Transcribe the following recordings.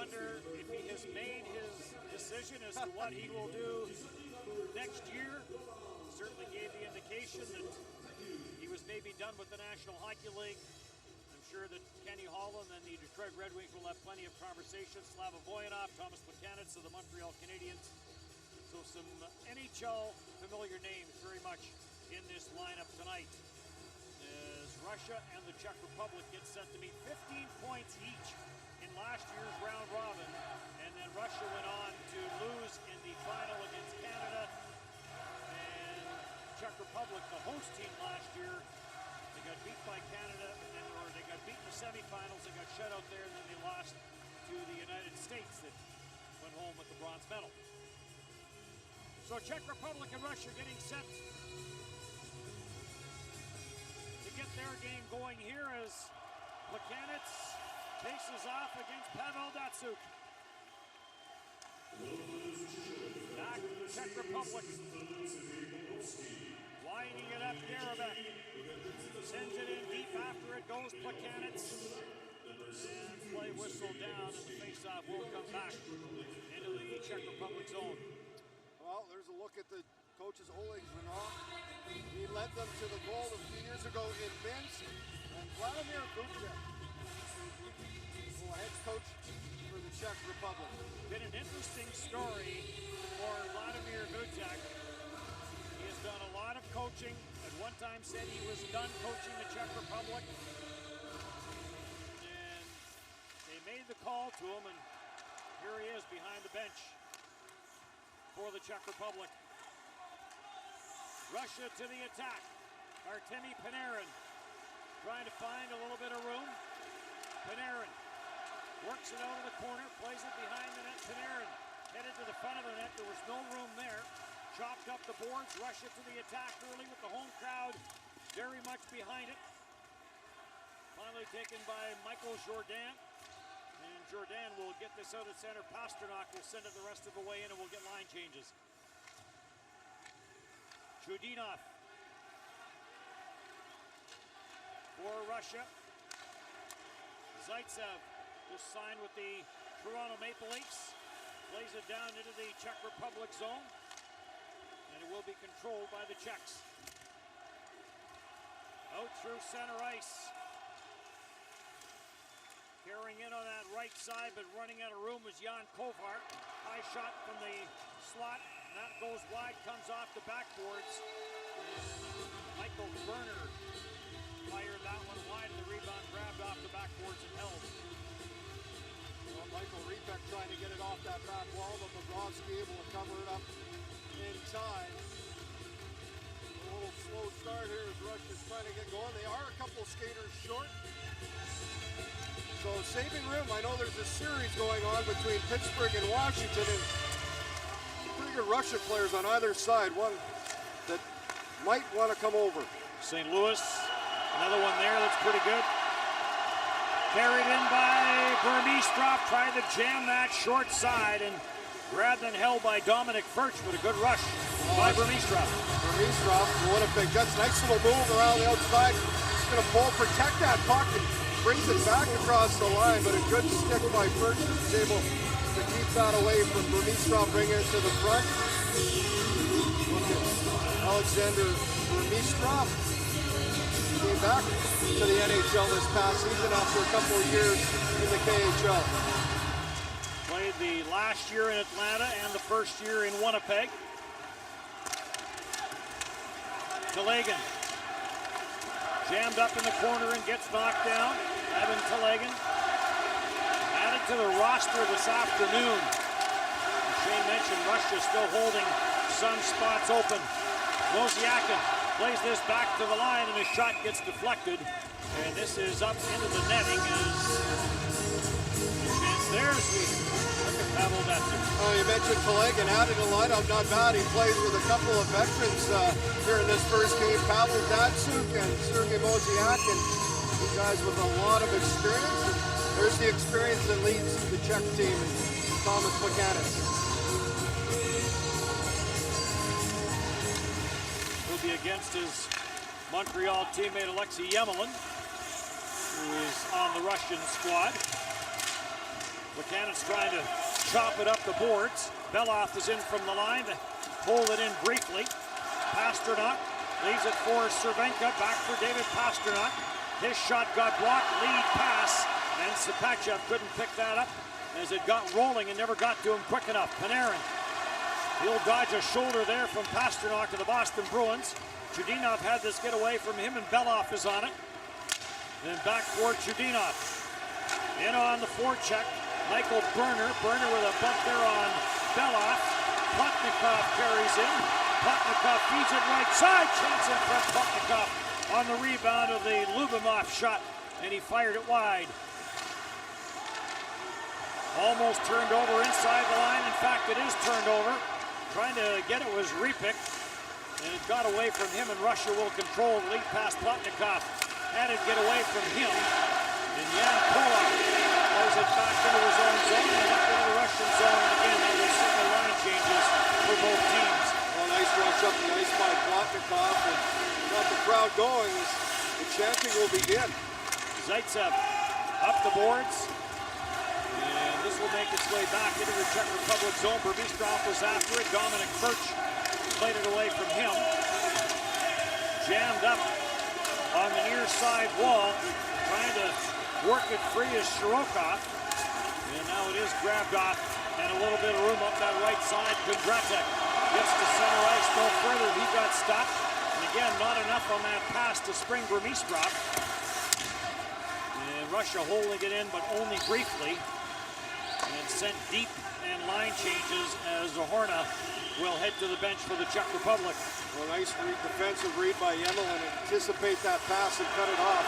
wonder if he has made his decision as to what he will do next year. Certainly gave the indication that he was maybe done with the National Hockey League. I'm sure that Kenny Holland and the Detroit Red Wings will have plenty of conversations. Slava Voyanov, Thomas Plekanec of the Montreal Canadiens. So some NHL familiar names very much in this lineup tonight. As Russia and the Czech Republic get set to meet 15 points each in last year's round robin, and then Russia went on to lose in the final against Canada, and Czech Republic, the host team last year, they got beat by Canada, or they got beat in the semifinals, they got shut out there, and then they lost to the United States that went home with the bronze medal. So Czech Republic and Russia getting set to get their game going here as Plekanec faces off against Pavel Datsyuk. Back Czech Republic. Winding it up, Garabek. Sends it in deep after it goes Plekanec. And play whistle down, and the faceoff will come back into the Czech Republic zone. Well, there's a look at the coach's Oleg Znarka. He led them to the goal a few years ago in Minsk. And Vladimir Gutek, head coach for the Czech Republic. Been an interesting story for Vladimir Gutek. He has done a lot of coaching. At one time said he was done coaching the Czech Republic. And they made the call to him, and here he is behind the bench for the Czech Republic. Russia to the attack. Artemi Panarin trying to find a little bit of room. Panarin works it out of the corner, plays it behind the net. Panarin headed to the front of the net. There was no room there. Chopped up the boards. Russia to the attack early with the home crowd very much behind it. Finally taken by Michael Jourdan. And Jourdan will get this out at center. Pasternak will send it the rest of the way in, and we'll get line changes. Chudinov for Russia. Zaitsev just signed with the Toronto Maple Leafs. Plays it down into the Czech Republic zone. And it will be controlled by the Czechs. Out through center ice. Carrying in on that right side, but running out of room was Jan Kovar. High shot from the slot. That goes wide, comes off the backboards. And Mihal Birnner fired that one wide, and the rebound grabbed off the backboards and held. Well, Michael Rebek trying to get it off that back wall, but Bobrovsky able to cover it up in time. A little slow start here as Russia's trying to get going. They are a couple skaters short. So saving room, I know there's a series going on between Pittsburgh and Washington, and pretty good Russian players on either side. One that might want to come over. St. Louis, another one there that's pretty good. Carried in by Burmistrov, tried to jam that short side and grabbed and held by Dominic Furch with a good rush by Burmistrov. Burmistrov, Winnipeg Jets, nice little move around the outside. He's going to pull, protect that puck, and brings it back across the line, but a good stick by Furch is able to keep that away from Burmistrov, bring it to the front. Look at Alexander Burmistrov. Came back to the NHL this past season after a couple of years in the KHL. Played the last year in Atlanta and the first year in Winnipeg. Telegan jammed up in the corner and gets knocked down. Evan Telegan added to the roster this afternoon. Shane mentioned Russia still holding some spots open. Wozniakin plays this back to the line, and his shot gets deflected. And this is up into the netting as chance there as we look at Pavel Datsyuk. Oh, you mentioned Telegan added a lineup, not bad. He plays with a couple of veterans here in this first game. Pavel Datsyuk and Sergei Wozniakin, two guys with a lot of experience. And there's the experience that leads the Czech team, Thomas Plekanec. Will be against his Montreal teammate Alexei Yemelin, who is on the Russian squad. Plekanec trying to chop it up the boards. Belov is in from the line to hold it in briefly. Pasternak leaves it for Cervenka. Back for David Pasternak. His shot got blocked. Lead pass. And Sapachev couldn't pick that up as it got rolling and never got to him quick enough. Panarin. He'll dodge a shoulder there from Pasternak of the Boston Bruins. Chudinov had this get away from him, and Belov is on it. Then back for Chudinov. In on the forecheck. Michael Birner. Birner with a bump there on Belov. Plotnikov carries in. Plotnikov feeds it right side. Chance in front. Plotnikov on the rebound of the Lubimov shot, and he fired it wide. Almost turned over inside the line. In fact, it is turned over. Trying to get it was Repik, and it got away from him, and Russia will control the lead pass. Plotnikov had it get away from him, and Jan Kolar throws it back into his own zone and up into the Russian zone. And again, there were several line changes for both teams. Well, nice rush up the ice by Plotnikov, and got the crowd going as the chanting will begin. Zaitsev up the boards. This will make its way back into the Czech Republic zone. Burmistrov was after it. Dominic Birch played it away from him. Jammed up on the near side wall. Trying to work it free is Shirokov. And now it is grabbed off. And a little bit of room up that right side. Kundratek gets to center ice. No further. He got stopped. And again, not enough on that pass to spring Burmistrov. And Russia holding it in, but only briefly. And sent deep, and line changes as Zohorna will head to the bench for the Czech Republic. Well, nice defensive read by Yemelin. Anticipate that pass and cut it off.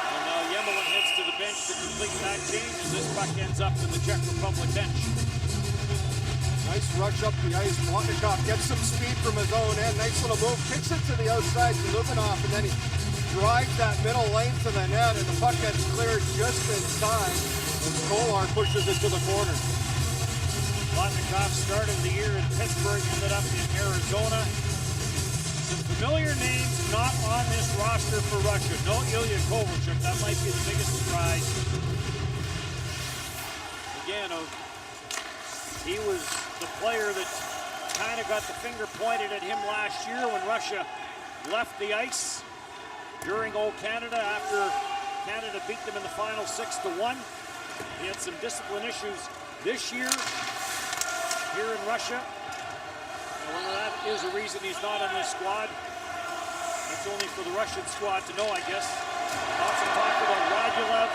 And now Yemelin heads to the bench to complete that change as this puck ends up in the Czech Republic bench. Nice rush up the ice. Plotnikov gets some speed from his own end. Nice little move. Kicks it to the outside to Lubinov, and then he drives that middle lane to the net, and the puck gets cleared just in time. Kolar pushes it to the corner. Plotnikov started the year in Pittsburgh, ended up in Arizona. Some familiar names not on this roster for Russia. No Ilya Kovalchuk, that might be the biggest surprise. Again, he was the player that kind of got the finger pointed at him last year when Russia left the ice during Old Canada after Canada beat them in the final 6-1. He had some discipline issues this year here in Russia. And whether that is a reason he's not on this squad, that's only for the Russian squad to know, I guess. Lots of talk about Radulov,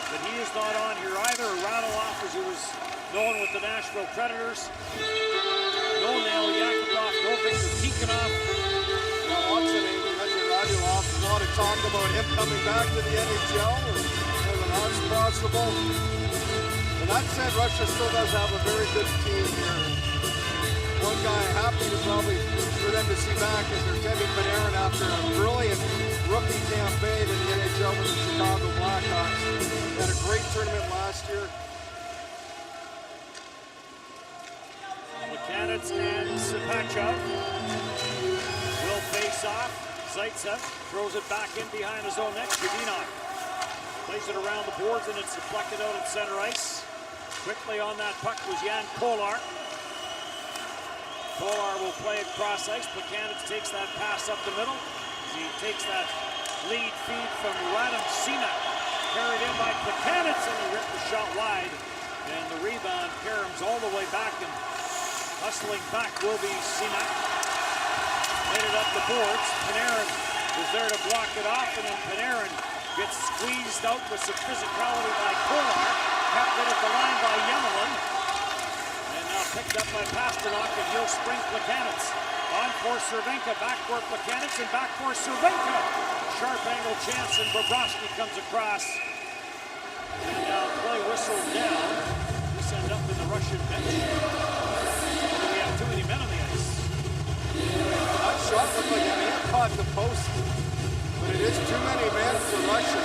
but he is not on here either. Radulov, as he was known with the Nashville Predators. No Nail Yakupov, no Viktor Tikhonov. Well, lots of names. You mentioned Radulov. There's a lot of talk about him coming back to the NHL. That's possible. But that said, Russia still does have a very good team here. One guy happy to probably for them to see back is Artemi Panarin after a brilliant rookie campaign in the NHL with the Chicago Blackhawks. He had a great tournament last year. Plekanec and Sapachev will face off. Zaitsev throws it back in behind his own net. Chudinov plays it around the boards, and it's deflected out at center ice. Quickly on that puck was Jan Kolar. Kolar will play it cross ice. Plekanec takes that pass up the middle. He takes that lead feed from Radim Simak. Carried in by Plekanec, and he ripped the shot wide. And the rebound caroms all the way back, and hustling back will be Simak. Made it up the boards. Panarin was there to block it off, and then Panarin gets squeezed out with some physicality by Kolar. Kept it at the line by Yemelin. And now picked up by Pasternak, and he'll spring Plekanec. On for Cervenka, back for Plekanec, and back for Cervenka. Sharp angle chance, and Bobrovsky comes across. And now play whistled down. This ended up in the Russian bench. We have too many men on the ice. That shot looked like it may have caught the post. But it is too many men for Russia.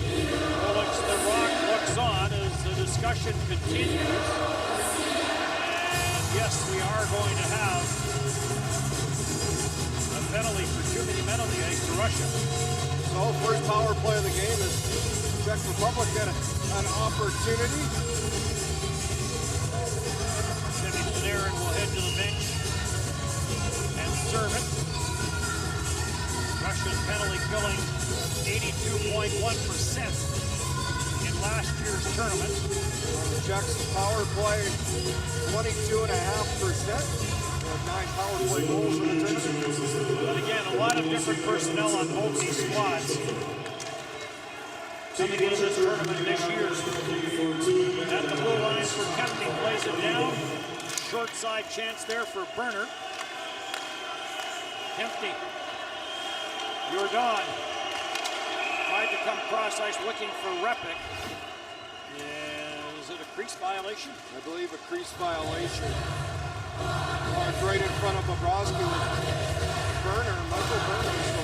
Well, the Rock looks on as the discussion continues. And yes, we are going to have a penalty for too many men on the ice for Russia. So first power play of the game is Czech Republic get an opportunity. Panarin will head to the bench and serve it. Russia's penalty killing 82.1% in last year's tournament. The Czechs power play 22.5%. 9 power play goals in the tournament. But again, a lot of different personnel on both these squads coming into this tournament this year. At the blue line for Kempney, plays it down. Short side chance there for Birnner. Kempney, Jordan tried to come cross ice looking for Repik. Is it a crease violation? I believe a crease violation. Right in front of Bobrovsky with Birnner, Michael Birnner. So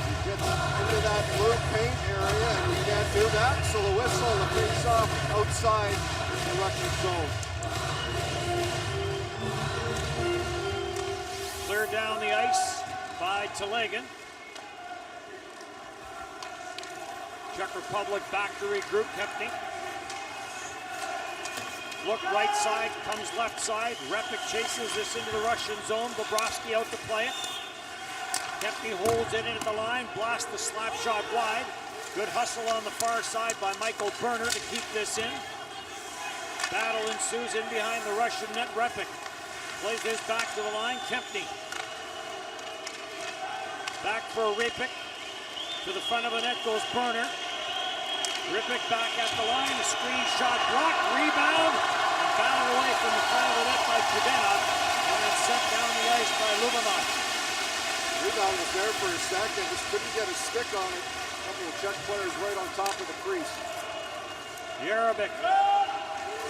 he gets into that blue paint area and he can't do that. So the whistle, the face off outside the Russian zone. Cleared down the ice by Telegin. Czech Republic back to regroup. Kempney. Look right side, comes left side. Repik chases this into the Russian zone. Bobrovsky out to play it. Kempney holds it in at the line. Blasts the slap shot wide. Good hustle on the far side by Michael Birnner to keep this in. Battle ensues in behind the Russian net. Repik plays his back to the line. Kempney. Back for Repik. To the front of the net goes Birnner. Repik back at the line. A screen shot blocked. Rebound. And battled away from the front of the net by Chudena. And then sent down the ice by Lubanov. Rebound was there for a second. Just couldn't get a stick on it. A couple of Czech players right on top of the crease. Jerabik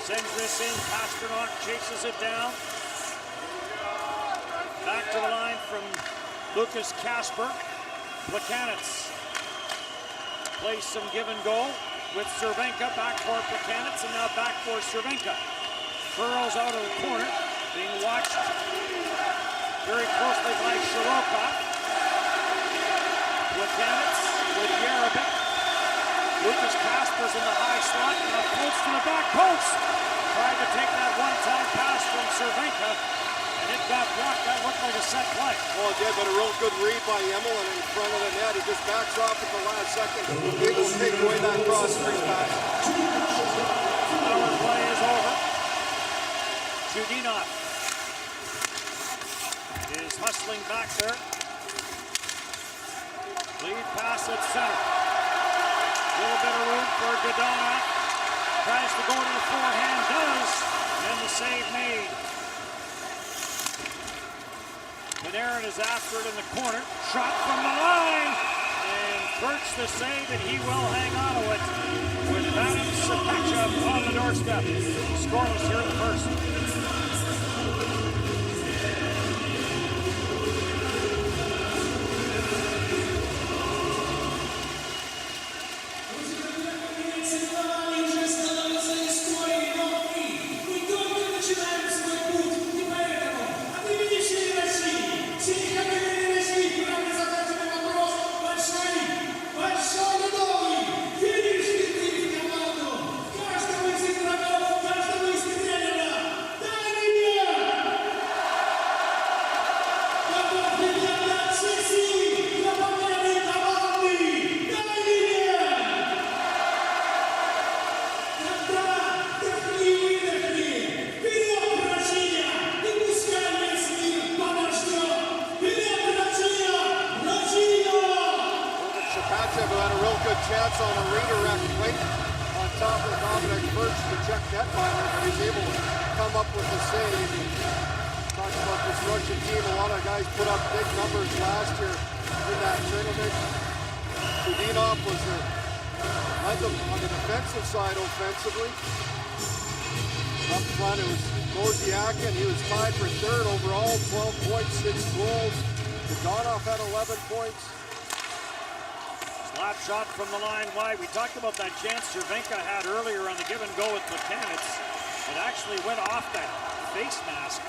sends this in. Pasternak chases it down. Back to the line from Lucas Kasper. Plekanec plays some give and go with Cervenka. Back for Plekanec and now back for Cervenka. Curls out of the corner. Being watched very closely by Shirokov. Plekanec with Jerabik. Lucas Kasper's in the high slot. Now floats to the back post. Tried to take that one-time pass from Cervenka. And it got blocked. That looked like a set play. Well, it did, but a real good read by Emelin in front of the net. He just backs off at the last second. Able to take away that cross-crease pass. Power play is over. Chudinov is hustling back there. Lead pass at center. A little bit of room for Godona. Tries to go to the forehand. Does. And the save made. Panarin is after it in the corner. Shot from the line. And Birch the save, and he will hang on to it with Vadim Sapechev on the doorstep. Scoreless here in the first. Chance on a redirect link on top of Dominic Furch, the Czech netminder, but he's able to come up with the save. Talking about this Russian team, a lot of guys put up big numbers last year in that tournament. Chudinov was led them on the defensive side offensively. Up front it was Moziakin, he was tied for third overall, 12 points, 6 goals. Godonov had 11 points. Slap shot from the line wide. We talked about that chance Cervenka had earlier on the give and go with Plekanec. It actually went off that face mask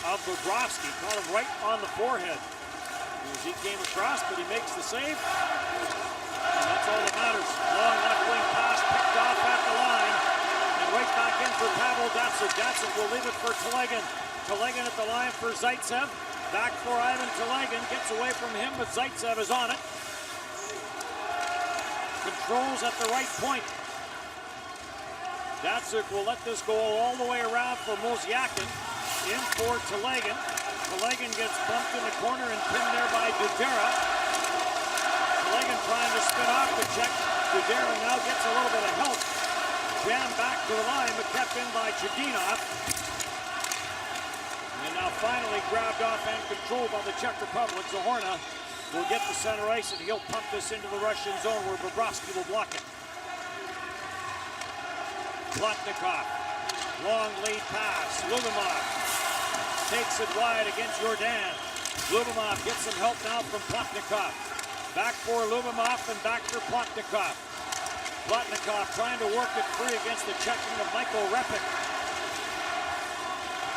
of Bobrovsky. Caught him right on the forehead as he came across, but he makes the save. And that's all that matters. Long left wing pass picked off at the line. And right back in for Pavel Datsyuk. Datsyuk will leave it for Telegin. Telegin at the line for Zaitsev. Back for Ivan Telegin. Gets away from him, but Zaitsev is on it. Controls at the right point. Datsyuk will let this go all the way around for Mosyakin. In for Telegin. Telegin gets bumped in the corner and pinned there by Dudera. Telegin trying to spin off the check. Dudera now gets a little bit of help. Jammed back to the line, but kept in by Chudinov. And now finally grabbed off and controlled by the Czech Republic. Zohorna will get the center ice, and he'll pump this into the Russian zone where Bobrovsky will block it. Plotnikov, long lead pass. Lubimov takes it wide against Jordan. Lubimov gets some help now from Plotnikov. Back for Lubimov and back for Plotnikov. Plotnikov trying to work it free against the checking of Michael Repik.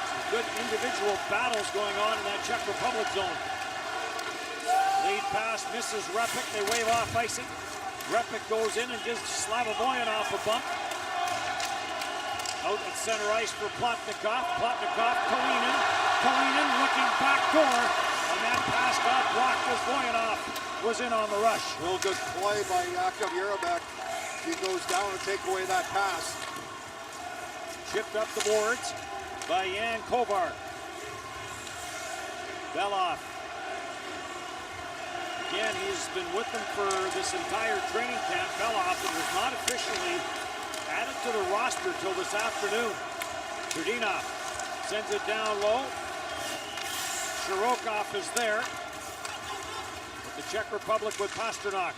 Some good individual battles going on in that Czech Republic zone. Lead pass misses Repik. They wave off icing. Repik goes in and gives Slavovoyanov a bump. Out at center ice for Plotnikov. Plotnikov, Kalinin. Kalinin looking back door. And that pass got blocked as Voyanov was in on the rush. Real good play by Jakub Jerabek. He goes down to take away that pass. Chipped up the boards by Jan Kovar. Belov. Again, he's been with them for this entire training camp. Belov, it was not officially added to the roster till this afternoon. Chudinov sends it down low. Shirokov is there. But the Czech Republic with Pasternak.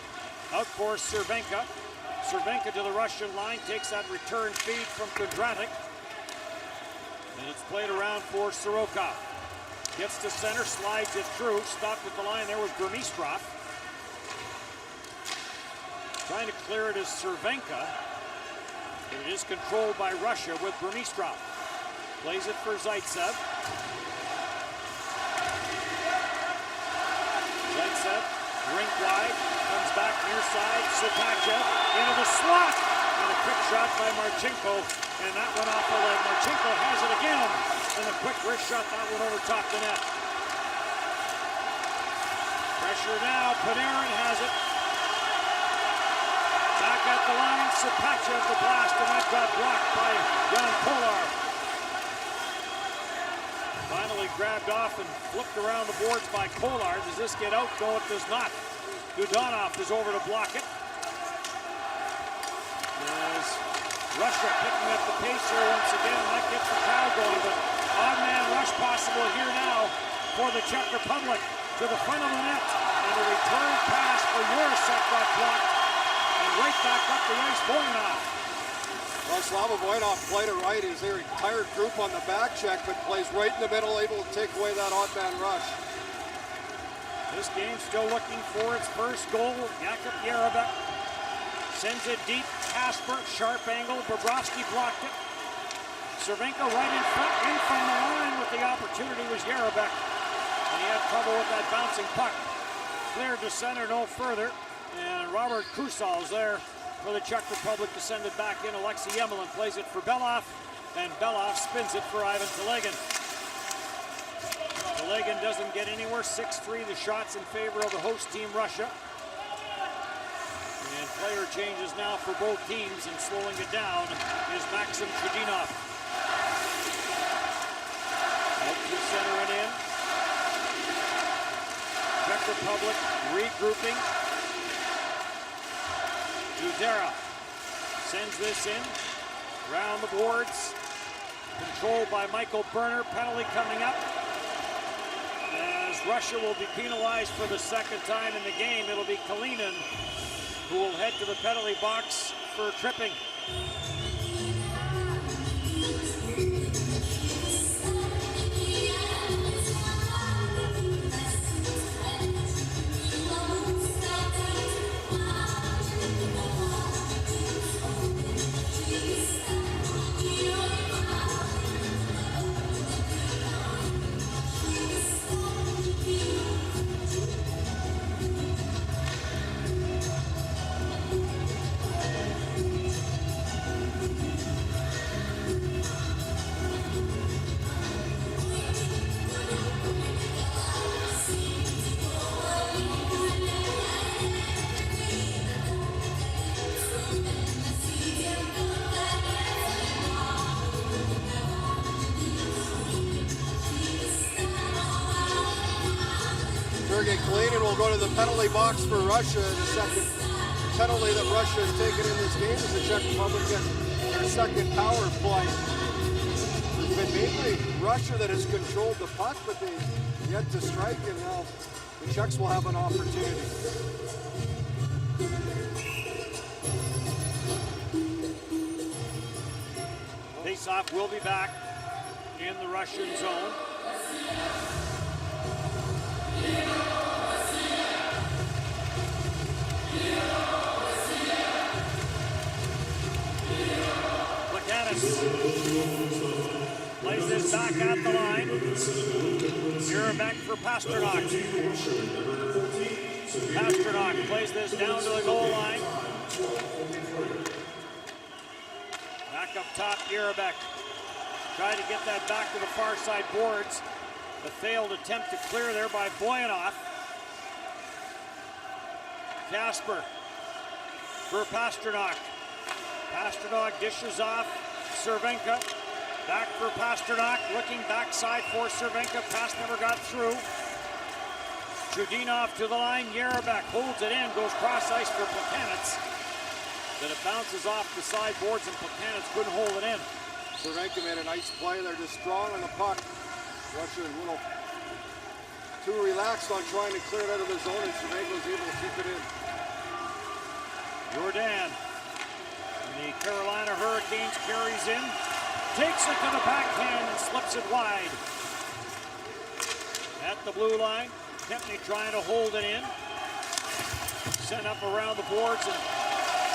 Out for Cervenka. Cervenka to the Russian line, takes that return feed from Kundrattek. And it's played around for Sirokov. Gets to center, slides it through. Stopped at the line there was Burmistrov. Trying to clear it is Cervenka. It is controlled by Russia with Burmistrov. Plays it for Zaitsev. Zaitsev, rink wide, comes back near side. Sitachev into the slot. And a quick shot by Marchenko. And that went off the leg. Marchenko has it again. And a quick wrist shot, that one over top the net. Pressure now, Panarin has it. Back at the line, Sitachev the blast, and that got blocked by Jan Kolar. Finally grabbed off and flipped around the boards by Kolar. Does this get out? No, it does not. Dudanov is over to block it. As Russia picking up the pace here once again, might get the crowd going, but odd man rush possible here now for the Czech Republic to the front of the net. And a return pass for Jurasek got blocked. And right back up the ice, Voynov. Well, Slava Voynov played it right. He's a retired group on the back check, but plays right in the middle, able to take away that odd man rush. This game still looking for its first goal. Jakub Jerabek sends it deep. Kasper, sharp angle. Bobrovsky blocked it. Cervenka right in front from the line with the opportunity was Jerabek. And he had trouble with that bouncing puck. Cleared to center, no further. And Robert Kusal is there for the Czech Republic to send it back in. Alexei Yemelin plays it for Belov, and Belov spins it for Ivan Telegin. Telegin doesn't get anywhere. 6-3 the shots in favor of the host team, Russia. And player changes now for both teams, and slowing it down is Maxim Chudinov. Out to center and in. Czech Republic regrouping. Dudera sends this in, round the boards, controlled by Michael Birner. Penalty coming up, as Russia will be penalized for the second time in the game. It'll be Kalinin who will head to the penalty box for tripping. and Kalinin will go to the penalty box for Russia. The second penalty that Russia has taken in this game as the Czech Republic gets their second power play. It's been mainly Russia that has controlled the puck, but they yet to strike, and now the Czechs will have an opportunity. Face-off will be back in the Russian zone. Plays this back at the line. Here back for Pasternak. Pasternak plays this down to the goal line. Back up top, Yerabek. Tried to get that back to the far side boards. A failed attempt to clear there by Boyanov. Kasper for Pasternak. Pasternak dishes off Cervenka. Back for Pasternak, looking backside for Cervenka. Pass never got through. Chudinov to the line. Yerabek holds it in, goes cross ice for Plekanec. Then it bounces off the side boards and Plekanec couldn't hold it in. Cervenka made a nice play. They're just strong on the puck. Russia a little too relaxed on trying to clear it out of the zone, and Cervenka was able to keep it in. Jordan. The Carolina Hurricanes carries in, takes it to the backhand and slips it wide. At the blue line, Kempney trying to hold it in. Sent up around the boards, and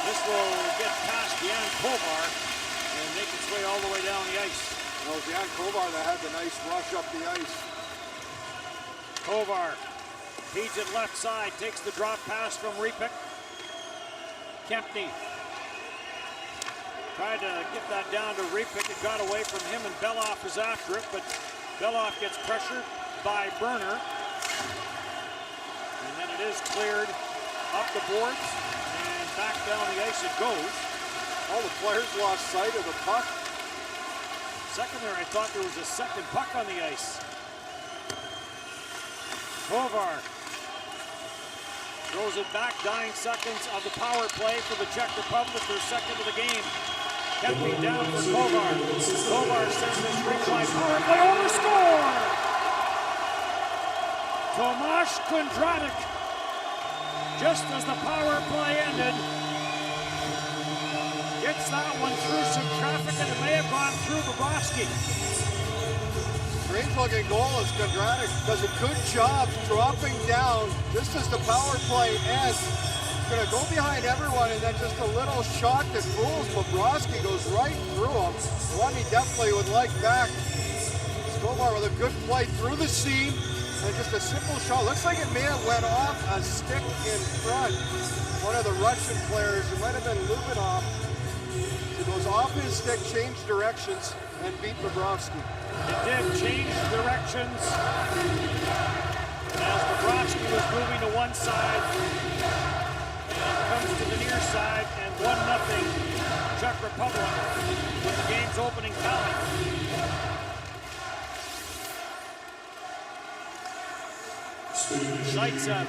this will get past Jan Kovar and make its way all the way down the ice. Well, it was Jan Kovar that had the nice rush up the ice. Kovar feeds it left side, takes the drop pass from Repik. Kempney tried to get that down to Repik. It got away from him, and Belov is after it, but Belov gets pressured by Birner. And then it is cleared up the boards, and back down the ice it goes. All the players lost sight of the puck. Second there, I thought there was a second puck on the ice. Kovar throws it back, dying seconds of the power play for the Czech Republic, their second of the game. Kempney down for Kovar. Kovar sends this replay power play over, score! Tomаш Kundratek, just as the power play ended, gets that one through some traffic, and it may have gone through Bobrovsky. Strange looking goal as Kundratek does a good job dropping down just as the power play ends. He's gonna go behind everyone, and then just a little shot that fools Bobrovsky goes right through him. One he definitely would like back. Kovar with a good play through the seam, and just a simple shot. Looks like it may have went off a stick in front. One of the Russian players, it might have been Lubinov. It goes off his stick, changed directions, and beat Bobrovsky. It did change directions. As Bobrovsky was moving to one side, comes to the near side, and 1-0 Czech Republic with the game's opening tally. Zaitsev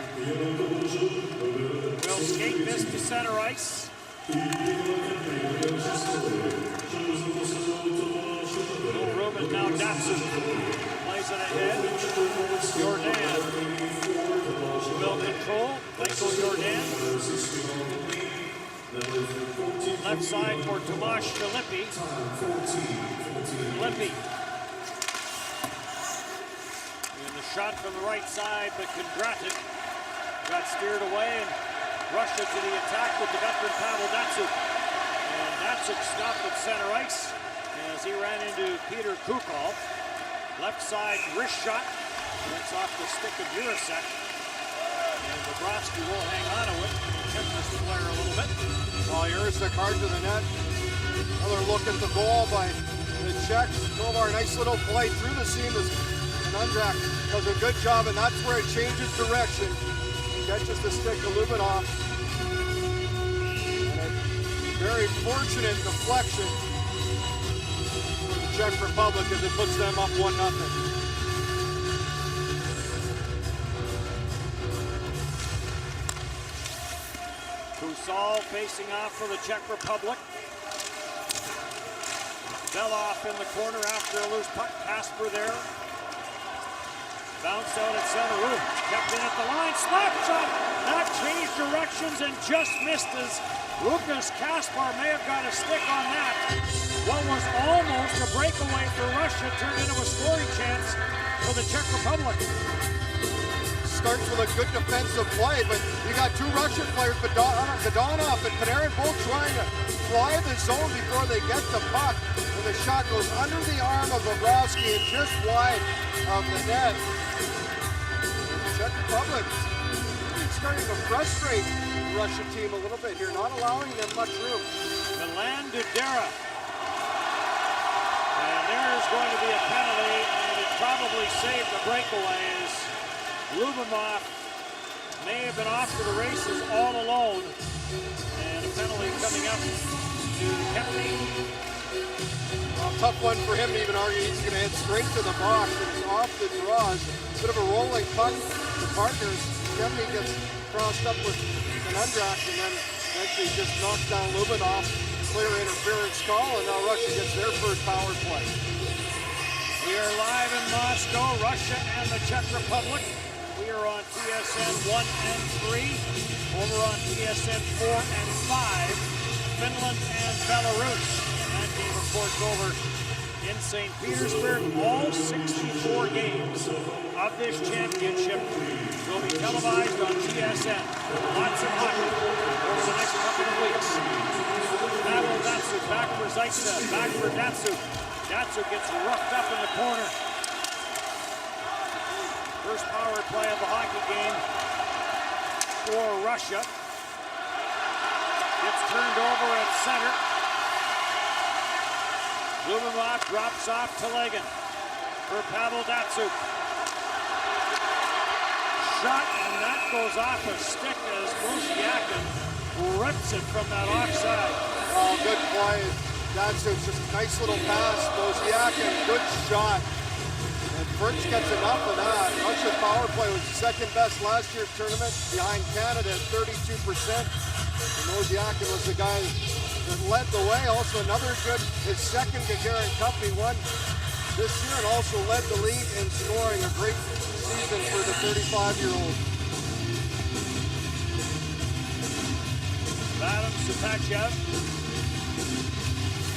will skate this to center ice. Little room, and now Datsun plays it ahead. Jordan will control. Michael Jordan. Left side for Tomasz Filippi. Filippi. And the shot from the right side, but Kundratek got steered away, and Russia to the attack with the veteran Pavel Datsyuk. And Datsyuk stopped at center ice as he ran into Peter Kukov. Left side wrist shot. That's off the stick of Jurasek. And Bobrovsky will hang on to it. Check this player a little bit. Well, Jurasek hard to the net. Another look at the goal by the Czechs. Kovar, nice little play through the seam. Kundratek does a good job, and that's where it changes direction. Catches the stick to Lubinov. And a very fortunate deflection for the Czech Republic as it puts them up 1-0. all facing off for the Czech Republic. Belov in the corner after a loose puck. Kasper there. Bounced out at center. Ooh, kept in at the line. Slap shot. That changed directions and just missed as Lukas Kaspar may have got a stick on that. What was almost a breakaway for Russia turned into a scoring chance for the Czech Republic. Starts with a good defensive play, but you got two Russian players, Bedonov and Panarin both trying to fly the zone before they get the puck. And the shot goes under the arm of Bobrovsky and just wide of the net. The Czech Republic is starting to frustrate the Russian team a little bit here, not allowing them much room. Milan Dudera. And there's going to be a penalty, and it probably saved the breakaways. Lubomov may have been off to the races all alone, and a penalty coming up to Kempney. Well, tough one for him to even argue. He's going to head straight to the box. It's off the draws. Bit of a rolling puck. The partners, Kempney gets crossed up with an undraft and then eventually just knocks down Lubomov. Clear interference call, and now Russia gets their first power play. We are live in Moscow, Russia and the Czech Republic. We are on TSN 1 and 3, over on TSN 4 and 5, Finland and Belarus. And that game, of course, over in St. Petersburg. All 64 games of this championship will be televised on TSN. Lots of hockey over the next couple of weeks. Pavel Datsyuk back for Zaitsev, back for Datsyuk. Datsyuk gets roughed up in the corner. First power play of the hockey game for Russia. Gets turned over at center. Lubomov drops off to Legan for Pavel Datsyuk. Shot, and that goes off a stick as Brosiakin rips it from that offside. Oh, good play. Datsyuk, just a nice little pass. Brosiakin, good shot. And Fritz gets enough of that. Russia's power play was second best last year's tournament, behind Canada at 32%. And Brosiakin was the guy that led the way. Also another good, his second Gagarin Cup. He won this year and also led the league in scoring. A great season for the 35-year-old. Vadim Sapachev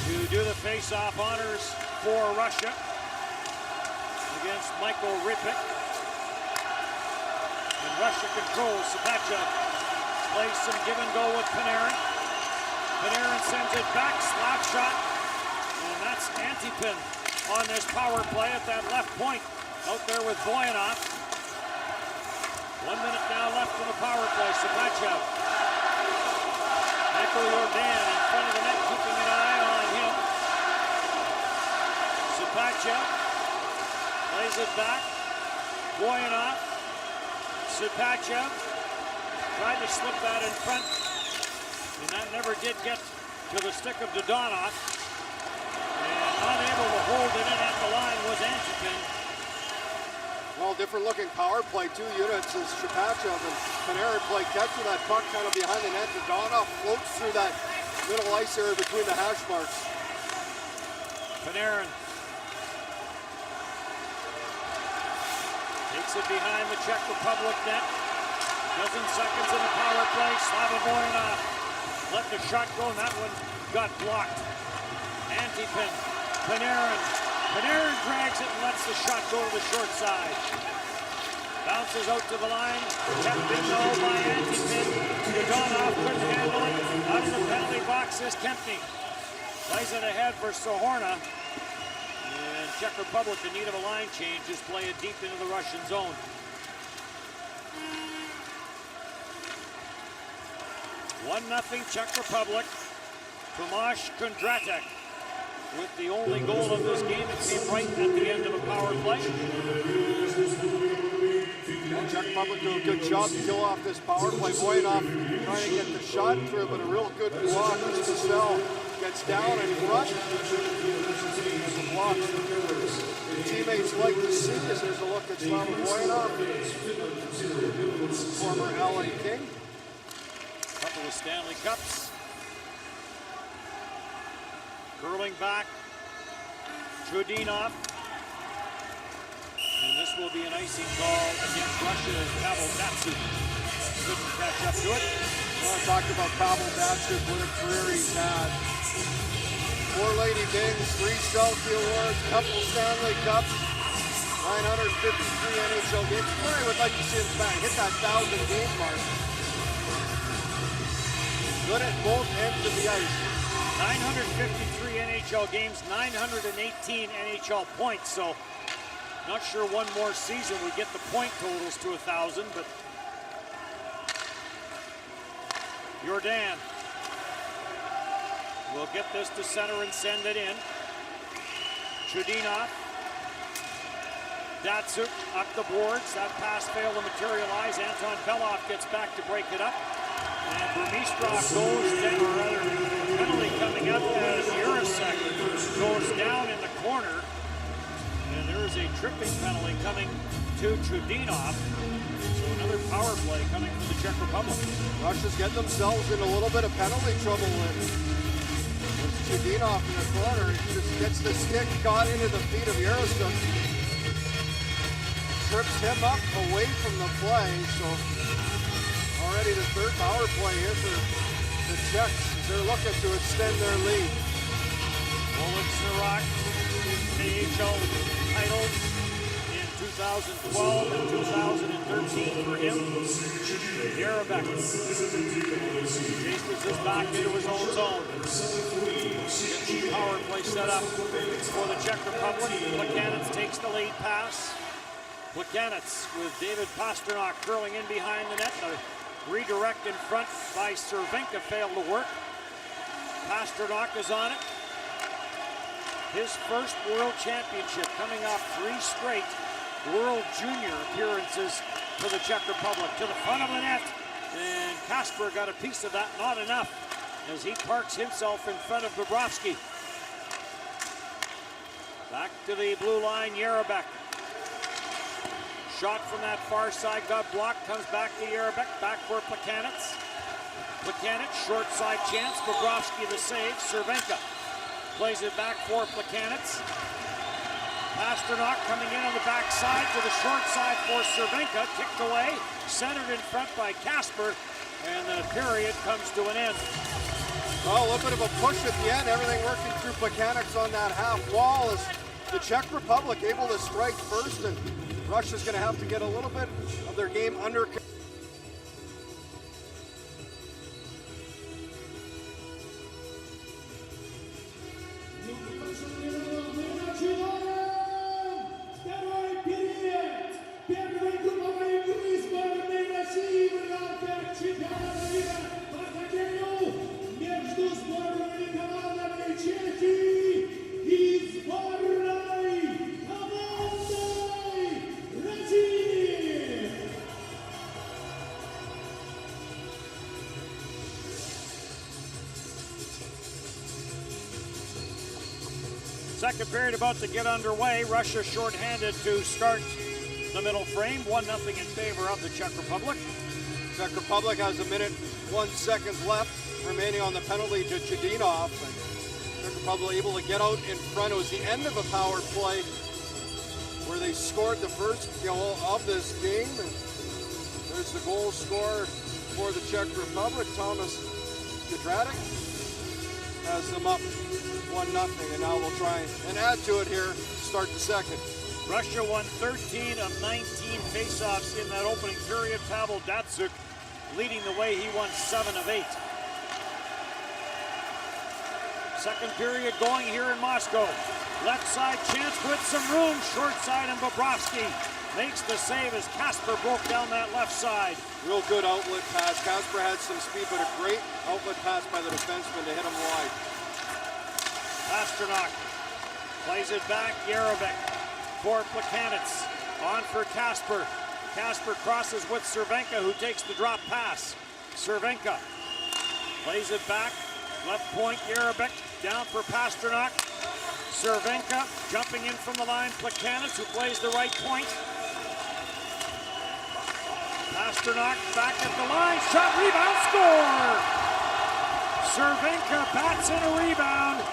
to do the face-off honors for Russia against Michael Ripik. And Russia controls. Sapachev plays some give and go with Panarin. Panarin sends it back, slap shot, and that's Antipin on this power play at that left point. Out there with Boyanov. 1 minute now left in the power play. Sapachev. Michael Jordan in front of the net, keeping an eye on him. Sapachev plays it back. Boyanov. Sapachev tried to slip that in front, and that never did get to the stick of Dodonov. And unable to hold it in at the line was Antipin. Well, different looking power play, two units as Sapachev and Panarin play catch with that puck kind of behind the net. Dodonov floats through that middle ice area between the hash marks. Panarin takes it behind the Czech Republic net. Dozen seconds in the power play. Slava Boyanov let the shot go, and that one got blocked. Antipin, Panarin. Panarin drags it and lets the shot go to the short side. Bounces out to the line. Kept in low by Antipin. Dodonov couldn't handle it. Out of the penalty box is Kempney. Plays it ahead for Sohorna. And Czech Republic in need of a line change. Just play it deep into the Russian zone. One 0 Czech Republic. Tomаш Kundratek with the only goal of this game. It came right at the end of a power play. And Czech Republic do a good job to kill off this power play. Boyanov trying to get the shot through, but a real good block as Cassell gets down in front. There's a block the teammates like to see as there's a look at Slava Boyanov, former LA King. couple of Stanley Cups. Curling back, Chudinov. And this will be an icing call against Russia as Pavel Datsyuk couldn't catch up to it. Well, I talked about Pavel Datsyuk, what a career he's had. 4 Lady Bings, 3 Selkie Awards, couple Stanley Cups, 953 NHL games. I would like to see him back, hit that 1,000 game mark. Good at both ends of the ice. 953 NHL games, 918 NHL points. So, not sure one more season would get the point totals to 1,000, but Jordan will get this to center and send it in. Chudinov. Datsyuk up the boards. That pass failed to materialize. Anton Belov gets back to break it up. And Burmistrov goes down, or rather, penalty coming up as Urasek goes down in the corner. And there is a tripping penalty coming to Chudinov. So another power play coming from the Czech Republic. Russia's getting themselves in a little bit of penalty trouble with Chudinov in the corner. He just gets the stick caught into the feet of Urasek. Trips him up away from the play. So already the third power play here for the Czechs as they're looking to extend their lead. Oleg Sirok, AHL titles in 2012 and 2013 for him. Yarabek chases this back into his own zone. Gets the power play set up for the Czech Republic. Plekanec takes the lead pass. Plekanec with David Pastrnak curling in behind the net. A redirect in front by Cervenka failed to work. Pastrnak is on it. His first World Championship, coming off 3 straight World Junior appearances for the Czech Republic. To the front of the net, and Kasper got a piece of that, not enough, as he parks himself in front of Bobrovsky. Back to the blue line, Yarabek. Shot from that far side got blocked, comes back to Yarabek, back for Plekanec. Plekanec, short side chance, Bobrovsky the save, Cervenka plays it back for Plekanec. Pastrnak coming in on the backside to the short side for Cervenka, kicked away, centered in front by Kasper, and the period comes to an end. Well, a little bit of a push at the end, everything working through Plekanec on that half wall as the Czech Republic able to strike first, and Russia's going to have to get a little bit of their game under control. Second period about to get underway. Russia shorthanded to start the middle frame. 1-0 in favor of the Czech Republic. Czech Republic has 1 minute, 1 second left remaining on the penalty to Chudinov. And Czech Republic able to get out in front. It was the end of a power play where they scored the first goal of this game. And there's the goal scored for the Czech Republic. Tomаш Kundratek has them up 1-0, and now we'll try and add to it here, start the second. Russia won 13 of 19 faceoffs in that opening period. Pavel Datsyuk leading the way, he won 7 of 8. Second period going here in Moscow. Left side chance with some room, short side, and Bobrovsky makes the save as Kasper broke down that left side. Real good outlet pass. Kasper had some speed, but a great outlet pass by the defenseman to hit him wide. Pastrnak plays it back, Yarabek for Plekanec, on for Kasper. Kasper crosses with Cervenka, who takes the drop pass. Cervenka plays it back, left point, Yarabek, down for Pastrnak. Cervenka jumping in from the line, Plekanec, who plays the right point. Pasternak back at the line, shot, rebound, score! Cervenka bats in a rebound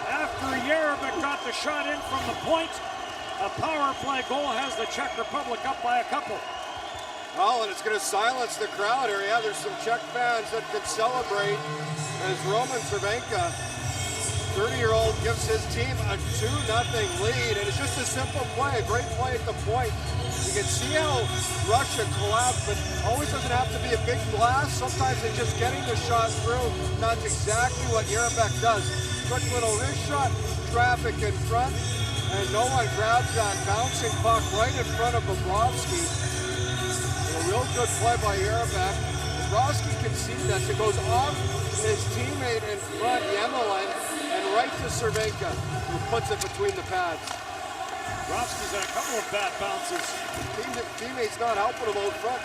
after Jerabek got the shot in from the point. A power play goal has the Czech Republic up by a couple. Oh, and it's going to silence the crowd here. Yeah, there's some Czech fans that could celebrate as Roman Cervenka, 30-year-old, gives his team a 2-0 lead. And it's just a simple play, a great play at the point. You can see how Russia collapsed, but always doesn't have to be a big blast. Sometimes it's just getting the shot through. That's exactly what Jerabek does. Quick little wrist shot, traffic in front, and no one grabs that bouncing puck right in front of Bobrovsky. A real good play by Jerabek. Bobrovsky can see this. It goes off his teammate in front, Yemelin, and right to Cervenka, who puts it between the pads. Bobrovsky's had a couple of bad bounces. Teammate's not helping him out front.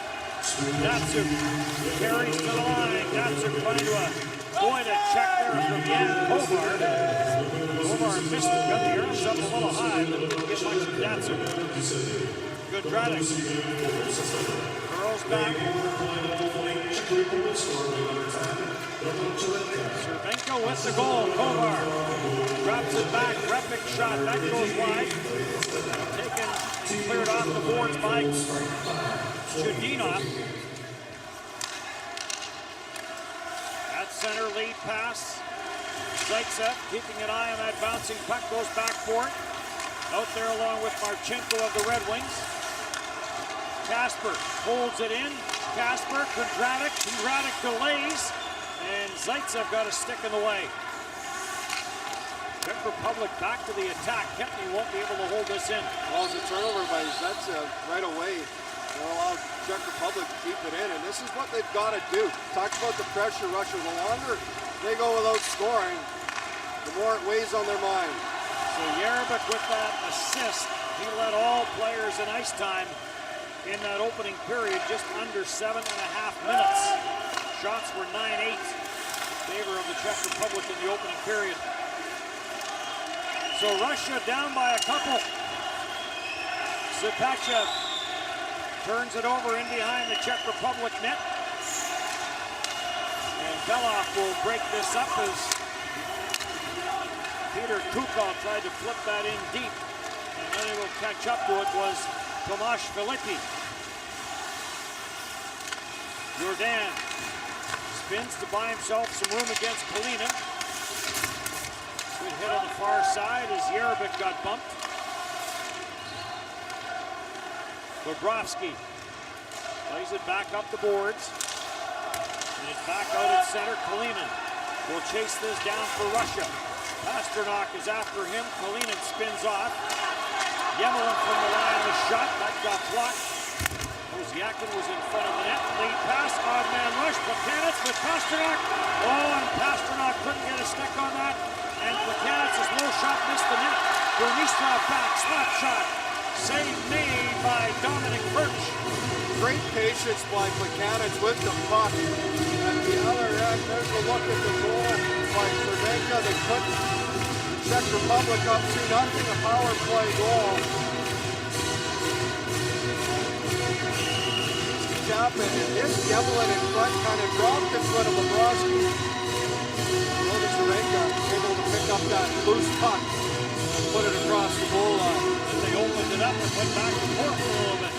Datsuk carries to the line. Datsuk trying to avoid a check there from Jan Kovar. Kovar missed it, got the arms up a little high, but didn't get much from Datsuk. Good Kundratek. Curls back. Cervenka with the goal. Kovar drops it back. Repik shot. That goes wide. Taken, cleared off the boards by Chudinov. At center, lead pass. Zaitsev keeping an eye on that bouncing puck. Goes back for it. Out there along with Marchenko of the Red Wings. Kasper holds it in. Kasper, Kundratek delays. And Zaitsev got a stick in the way. Czech Republic back to the attack. Kempny won't be able to hold this in. Well, it's a turnover by Zaitsev right away. They'll allow Czech Republic to keep it in, and this is what they've got to do. Talk about the pressure Russia. The longer they go without scoring, the more it weighs on their mind. So Jerabek with that assist, he led all players in ice time in that opening period, just under 7.5 minutes. Shots were 9-8 in favor of the Czech Republic in the opening period. So Russia down by a couple. Zapachev turns it over in behind the Czech Republic net. And Belov will break this up as Peter Kukal tried to flip that in deep. And then he will catch up to it was Tomasz Filippi. Jordan spins to buy himself some room against Kalinin. Good hit on the far side as Jerabek got bumped. Bobrovsky plays it back up the boards. And it's back out at center. Kalinin will chase this down for Russia. Pasternak is after him. Kalinin spins off. Yemelin from the line, the shot. That got blocked. Yakin was in front of the net. Lead pass, odd man rush. Plekanec with Pasternak. Oh, and Pasternak couldn't get a stick on that. And Plekanec's low shot missed the net. Burmistrov back, slap shot. Save made by Dominic Furch. Great patience by Plekanec with the puck. At the other end, there's a look at the goal by Cervenka. They put the Czech Republic up 2-0, a power play goal. Happened, and this Yemelin in front kind of dropped in front of Bobrovsky. Roman Cervenka able to pick up that loose puck and put it across the goal line. And they opened it up and went back and forth a little bit.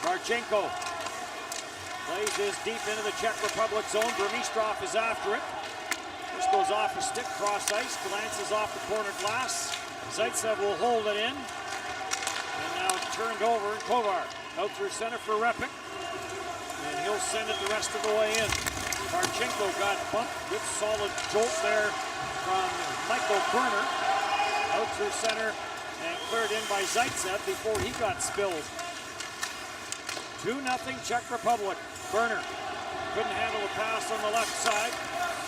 Marchenko plays this deep into the Czech Republic zone. Burmistrov is after it. This goes off a stick, cross ice, glances off the corner glass. Zaitsev will hold it in. Turned over, and Kovar out through center for Repik, and he'll send it the rest of the way in. Marchenko got bumped, good solid jolt there from Mihal Birnner, out through center and cleared in by Zaitsev before he got spilled. 2-0 Czech Republic. Birnner couldn't handle the pass on the left side.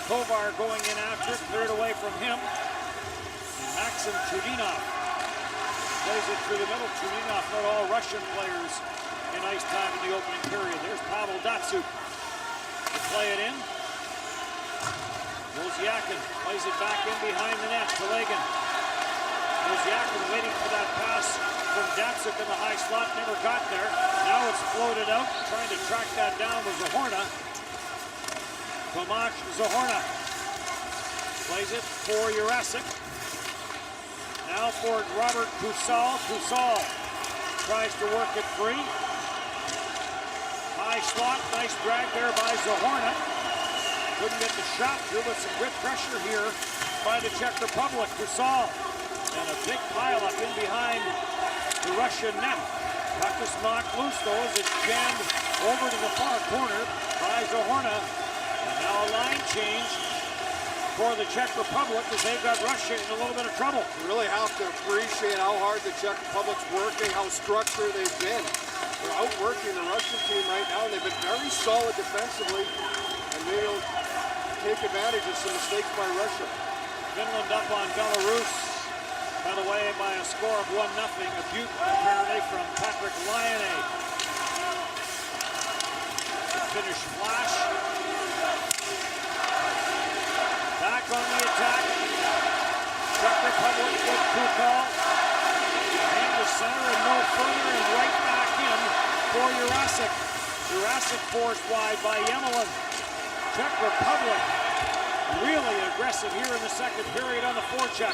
Kovar going in after it, cleared away from him. And Maxim Chudinov plays it through the middle. Chudinov, not all Russian players in ice time in the opening period. There's Pavel Datsuk to play it in. Yakin plays it back in behind the net to Legan. Yakin waiting for that pass from Datsuk in the high slot, never got there. Now it's floated out, trying to track that down was Zohorna. Tomasz Zohorna plays it for Jurasik. Now for Robert Kusal. Kusal tries to work it free. High slot, nice drag there by Zohorna. Couldn't get the shot through, but some good pressure here by the Czech Republic. Kusal, and a big pile-up in behind the Russian net. Puck is knocked loose, though, as it's jammed over to the far corner by Zohorna. And now a line change for the Czech Republic as they've got Russia in a little bit of trouble. You really have to appreciate how hard the Czech Republic's working, how structured they've been. They're outworking the Russian team right now, and they've been very solid defensively, and they'll take advantage of some mistakes by Russia. Finland up on Belarus, by the way, by a score of 1-0. A beaut apparently from Patrick Lyonnais. Finnish flash. Back on the attack. Czech Republic with Kukal. And the center and no further, and right back in for Jurasik. Jurasik forced wide by Yemelin. Czech Republic really aggressive here in the second period on the forecheck.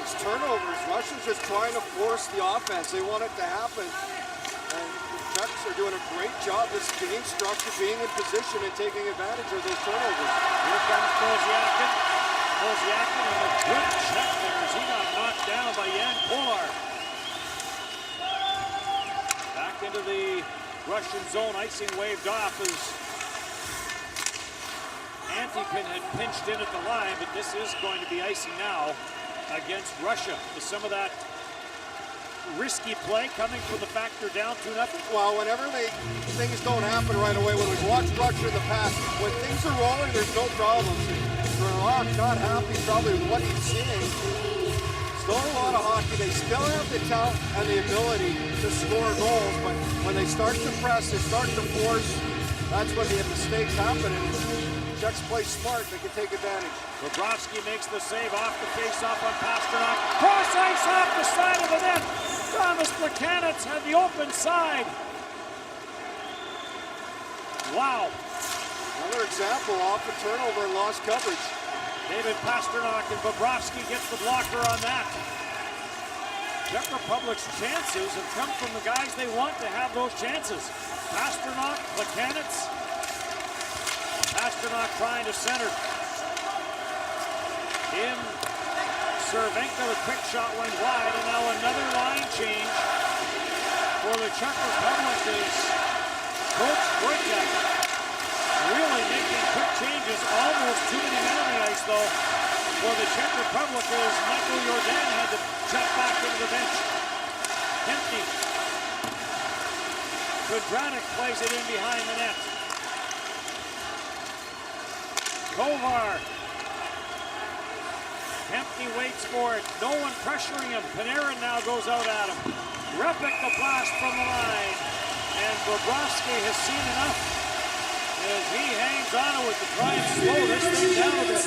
It's turnovers. Russia's just trying to force the offense. They want it to happen. And the Czechs are doing a great job just being structured, being in position, and taking advantage of those turnovers. Here comes Koziakin. Koziakin and a good check there as he got knocked down by Jan Kolar. Back into the Russian zone. Icing waved off as Antipin had pinched in at the line, but this is going to be icing now against Russia. With some of that risky play coming from the fact they're down 2-0. Well, whenever things don't happen right away, when we've watched Russia in the past, when things are rolling, there's no problems. Verloc not happy probably with what he's seeing. Still a lot of hockey. They still have the talent and the ability to score goals, but when they start to press, they start to force, that's when the mistakes happen. And Czechs play smart, they can take advantage. Bobrovsky makes the save off the face-off on Pasternak. Cross ice off the side of the net. Thomas Plekanec had the open side. Wow. Another example off the turnover and lost coverage. David Pasternak and Bobrovsky gets the blocker on that. Czech Republic's chances have come from the guys they want to have those chances. Pasternak, Plekanec. Pasternak trying to center. In Cervenka, the quick shot went wide, and now another line change for the Czech Republic is Coach Kudratek really making quick changes. Almost too many men on the ice, though, for the Czech Republic as Michael Jordan had to jump back into the bench. Empty. Kudratek plays it in behind the net. Kovar. Kempney waits for it. No one pressuring him. Panarin now goes out at him. Repik the blast from the line. And Bobrovsky has seen enough as he hangs on with to try and slow this thing down a bit.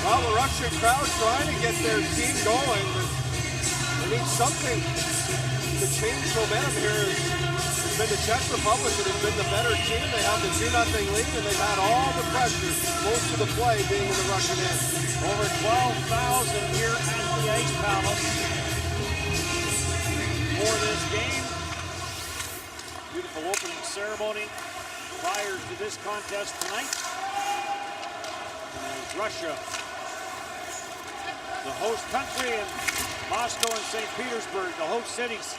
Well, the Russian crowd's trying to get their team going, but they need something to change momentum here. It's been the Czech Republic that has been the better team. They have the 2-0 lead, and they've had all the pressure, most of the play being in the Russian end. Over 12,000 here at the Ice Palace for this game. Beautiful opening ceremony prior to this contest tonight. Russia, the host country, and Moscow and St. Petersburg, the host cities.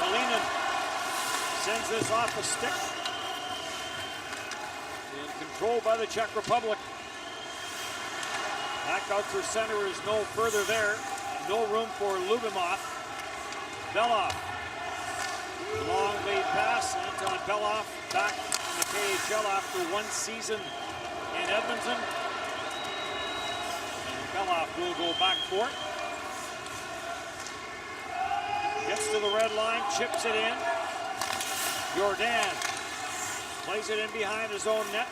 Kalinin sends this off a stick. And controlled by the Czech Republic. Back out for center is no further there. No room for Lubimov. Belov. Long lead pass. Anton Belov back in the KHL after 1 season in Edmonton. And Belov will go back for it. Gets to the red line, chips it in. Jordan plays it in behind his own net.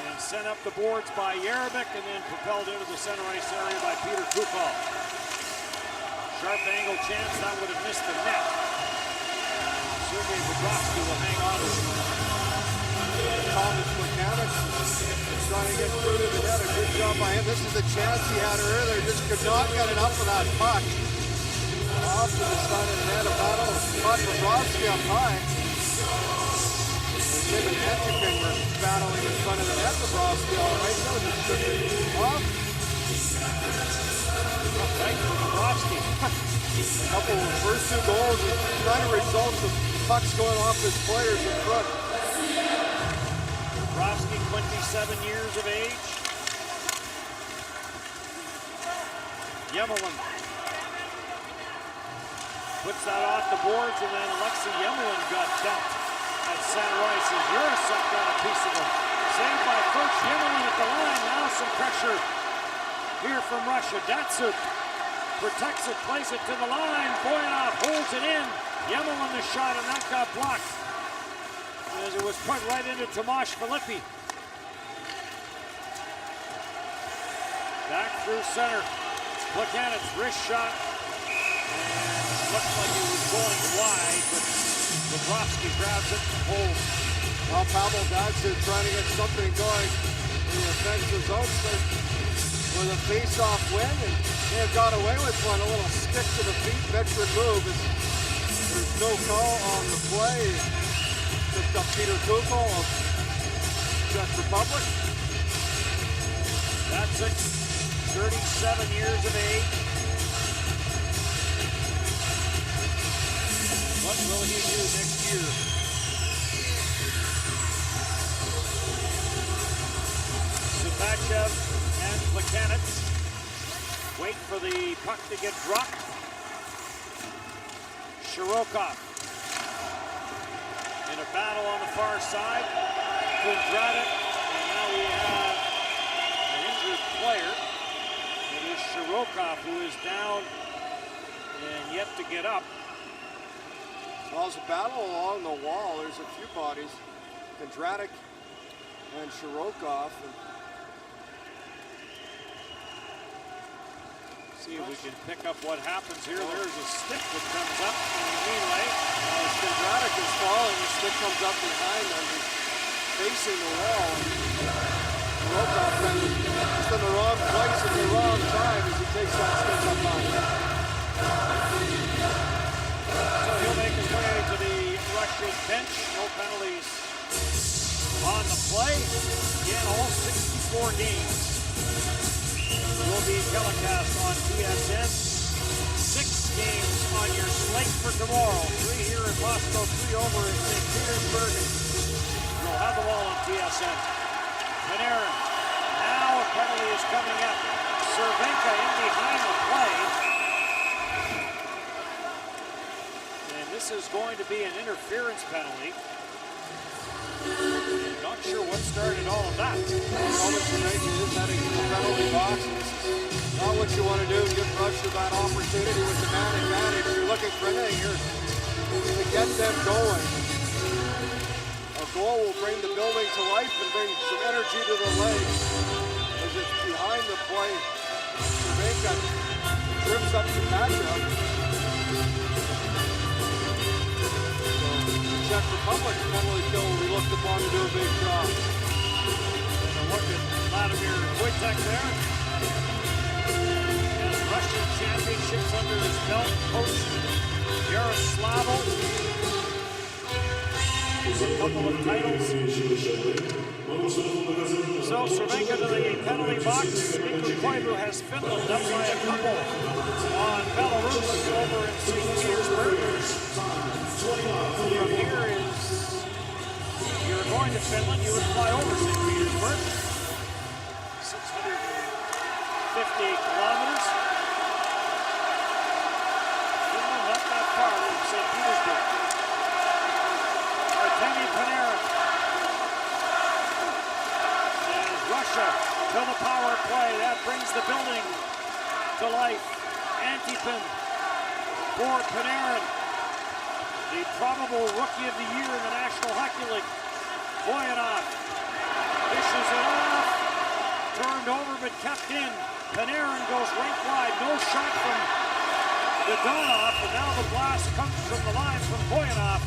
And sent up the boards by Jerabek and then propelled into the center ice area by Peter Kukal. Sharp angle chance, that would have missed the net. Sergei Bobrovsky will hang on to it. Thomas Kundratek trying to get through to the net. A good job by him. This is a chance he had earlier. Just could not get enough of that puck. Off to the side of the net. A battle. Bobrovsky up high. Tim and Antikin were battling in front of the net. Bobrovsky all right. That was just good off. Right for Bobrovsky. A couple of first 2 goals and kind of results of pucks going off his players in front. Bobrovsky, 27 years of age. Yemelin puts that off the boards, and then Alexei Yemelin got dumped at center ice. And Jurasek got a piece of him. Saved by Coach Yemelin at the line. Now some pressure here from Russia. Datsuk protects it, plays it to the line. Boyanov holds it in. Yemelin the shot, and that got blocked as it was put right into Tomasz Filippi. Back through center. Look at it, wrist shot. And looked like it was going wide, but Bobrovsky grabs it and holds. Well, Pavel Datsuk trying to get something going in the offensive zone with a face-off win, and they have got away with one. A little stick to the feet, veteran move. There's no call on the play. Picked up Peter Kukal of Czech Republic. Datsuk, 37 years of age. What will he do next year? Subachev and Plekanec wait for the puck to get dropped. Shirokov in a battle on the far side. Kundratek, and now we have an injured player. It is Shirokov who is down and yet to get up. Well, it's a battle along the wall. There's a few bodies. Kundratek and Shirokov. See if we can pick up what happens here. There's a stick that comes up in the melee. Kundratek is falling. The stick comes up behind him. He's facing the wall. Shirokov just in the wrong place at the wrong time as he takes that stick up high. So he'll make his way to the Russian bench. No penalties on the play. Again, all 64 games will be telecast on TSN. 6 games on your slate for tomorrow. 3 here in Moscow, 3 over in St. Petersburg. You'll have them all on TSN. Panarin. Now a penalty is coming up. Cervenka in behind the play. And this is going to be an interference penalty. Not sure what started all of that. Roman Червенка is heading to the penalty box. Not what you want to do. Give Russia that opportunity with the man advantage. You're looking for anything here to get them going. A goal will bring the building to life and bring some energy to the legs. As it's behind the play, Cervenka trips up the matchup. Czech Republic penalty kill will be looked upon to do a big job. And a look at Vladimir Wojtek there. And Russian championships under his belt. Coach Yaroslavl. A couple of titles. So Cervenka to the penalty box. Mikko Koivu has Finland up by a couple on Belarus over in St. Petersburg. From here is, if you're going to Finland, you would fly over St. Petersburg. 650 kilometers. Finland not that far from St. Petersburg. Artemi Panarin. Russia to the power play. That brings the building to life. Antipin for Panarin. The probable rookie of the year in the National Hockey League. Voyanov dishes it off. Turned over but kept in. Panarin goes right wide. No shot from Dodonov. And now the blast comes from the line from Voyanov.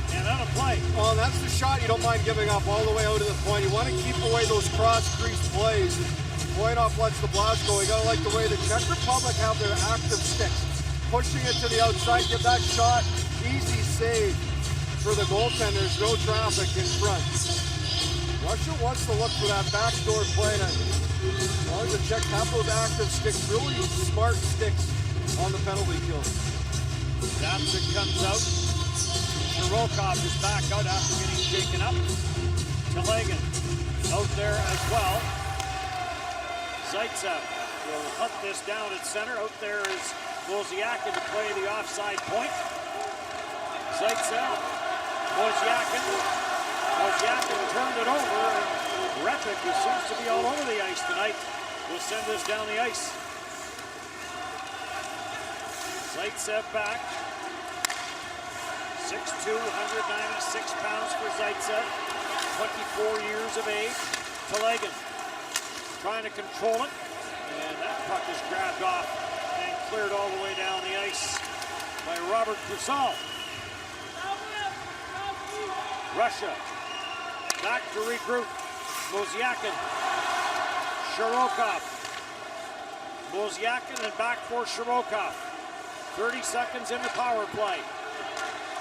And out of play. Well, that's the shot you don't mind giving up all the way out to the point. You want to keep away those cross-crease plays. Voyanov lets the blast go. You got to like the way the Czech Republic have their active sticks. Pushing it to the outside, give that shot. Easy save for the goaltenders. No traffic in front. Russia wants to look for that backdoor play. As long as the Czechs have those active sticks, really smart sticks on the penalty kill. Datsyuk comes out. Shirokov is back out after getting shaken up. Telegan out there as well. Zaitsev will hunt this down at center. Out there is Wozniakin to play the offside point. Zaitsev, Wozniakin. Wozniakin turned it over, and Repik, who seems to be all over the ice tonight, will send this down the ice. Zaitsev back. 6'2", 196 pounds for Zaitsev, 24 years of age. Telegan trying to control it, and that puck is grabbed off and cleared all the way down the ice by Robert Kusal. Russia back to regroup. Wozniakin, Shirokov. Wozniakin and back for Shirokov. 30 seconds in the power play.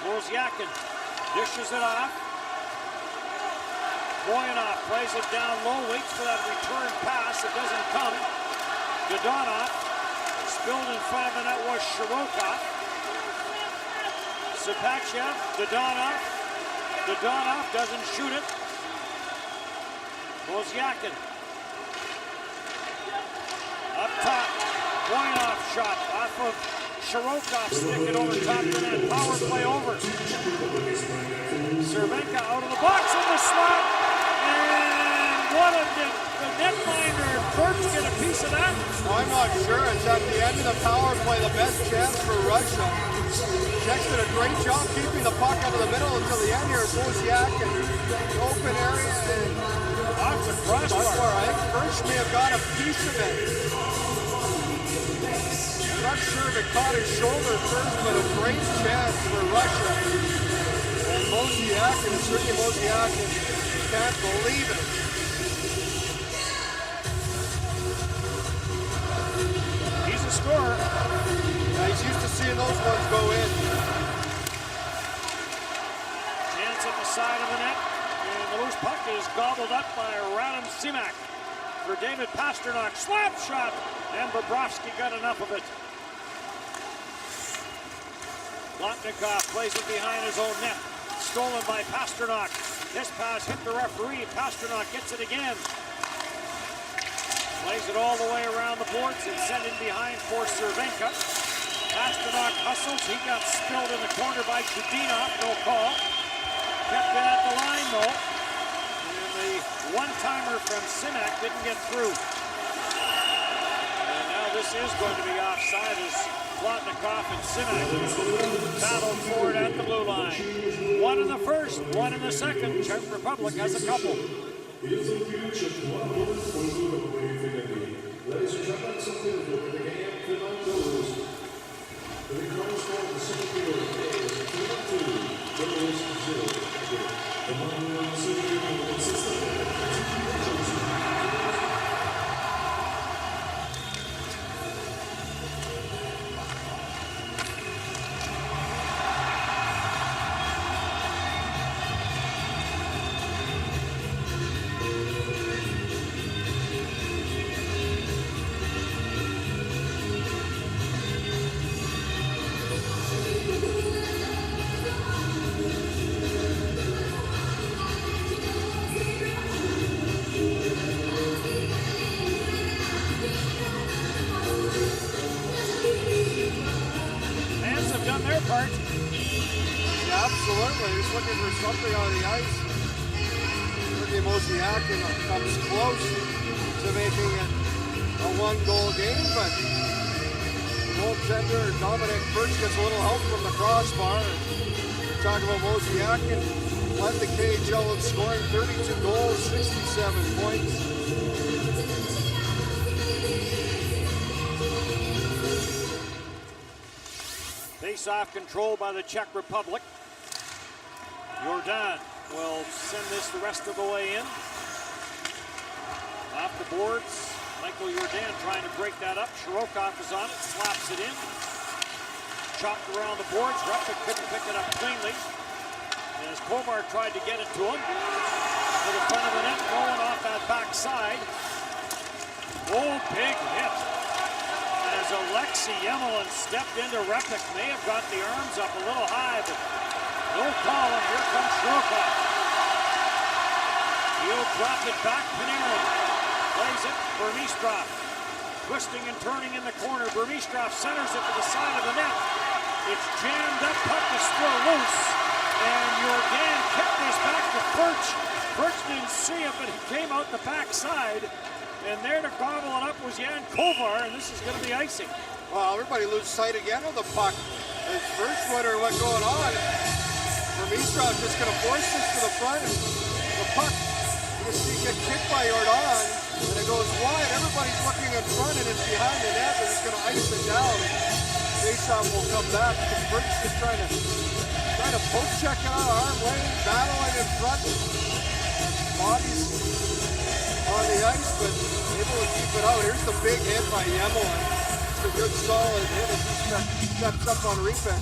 Wozniakin dishes it off. Voyanov plays it down low, waits for that return pass. It doesn't come. Dodonov spilled in front of the net was Shirokov. Sapachev, Dodonov. Dodonov doesn't shoot it. Wozniakin. Up top. Voyanov shot off of Shirokov, stick it over top of the net. Power play over. Cervenka out of the box in the slot. And what a did the netminder Burke get a piece of that? I'm not sure. It's at the end of the power play, the best chance for Russia. Czechs did a great job keeping the puck out of the middle until the end here. Wozniakin, open area, and off the crossbar. I think Burke may have got a piece of it. I'm not sure if it caught his shoulder first, but a great chance for Russia. And Wozniakin, Sergei Wozniakin, can't believe it. He's a scorer. Yeah, he's used to seeing those ones go in. Chance at the side of the net. And the loose puck is gobbled up by Radim Simak for David Pasternak. Slap shot. And Bobrovsky got enough of it. Lotnikov plays it behind his own net. Stolen by Pasternak. This pass hit the referee. Pasternak gets it again. Plays it all the way around the boards and sent in behind for Cervenka. Pasternak hustles. He got spilled in the corner by Chudinov. No call. Kept it at the line though. And the one-timer from Simak didn't get through. And now this is going to be offside as Plotnikov and Simak battle forward at the blue line. One in the first, one in the second. Czech Republic has a couple. their part. Yeah, absolutely. He's looking for something on the ice. Mosiakin comes close to making it a one-goal game, but goaltender Dominic Furch gets a little help from the crossbar. Talk about Mosiakin, led the KHL in scoring, 32 goals, 67 points. Face-off control by the Czech Republic. Jordan will send this the rest of the way in. Off the boards, Michael Jordan trying to break that up. Shirokov is on it, slaps it in. Chopped around the boards, Repik couldn't pick it up cleanly. And as Kovar tried to get it to him, to the front of the net, going off that backside. Oh, big hit. As Alexei Yemelin stepped into Repik, may have got the arms up a little high, but no call, and here comes Shirokov. He'll drop it back, Panarin plays it, Burmistrov twisting and turning in the corner. Burmistrov centers it to the side of the net. It's jammed up, puck is still loose, and Jordan kicked this back to Furch. Furch didn't see it, but he came out the backside, and there to gobble it up was Jan Kovar, and this is going to be icing. Well, everybody loses sight again of the puck. As Furch wondering what's going on. Burmistrov just going to force this to the front, and the puck, you see it get kicked by Jordan, and it goes wide. Everybody's looking in front, and it's behind the net. They're just going to ice it down. Faceoff will come back. Furch just trying to poke check it out, arm lane, battling in front. Bodies on the ice, but able to keep it out. Here's the big hit by Yemelin. It's a good solid hit as he steps up on Repik.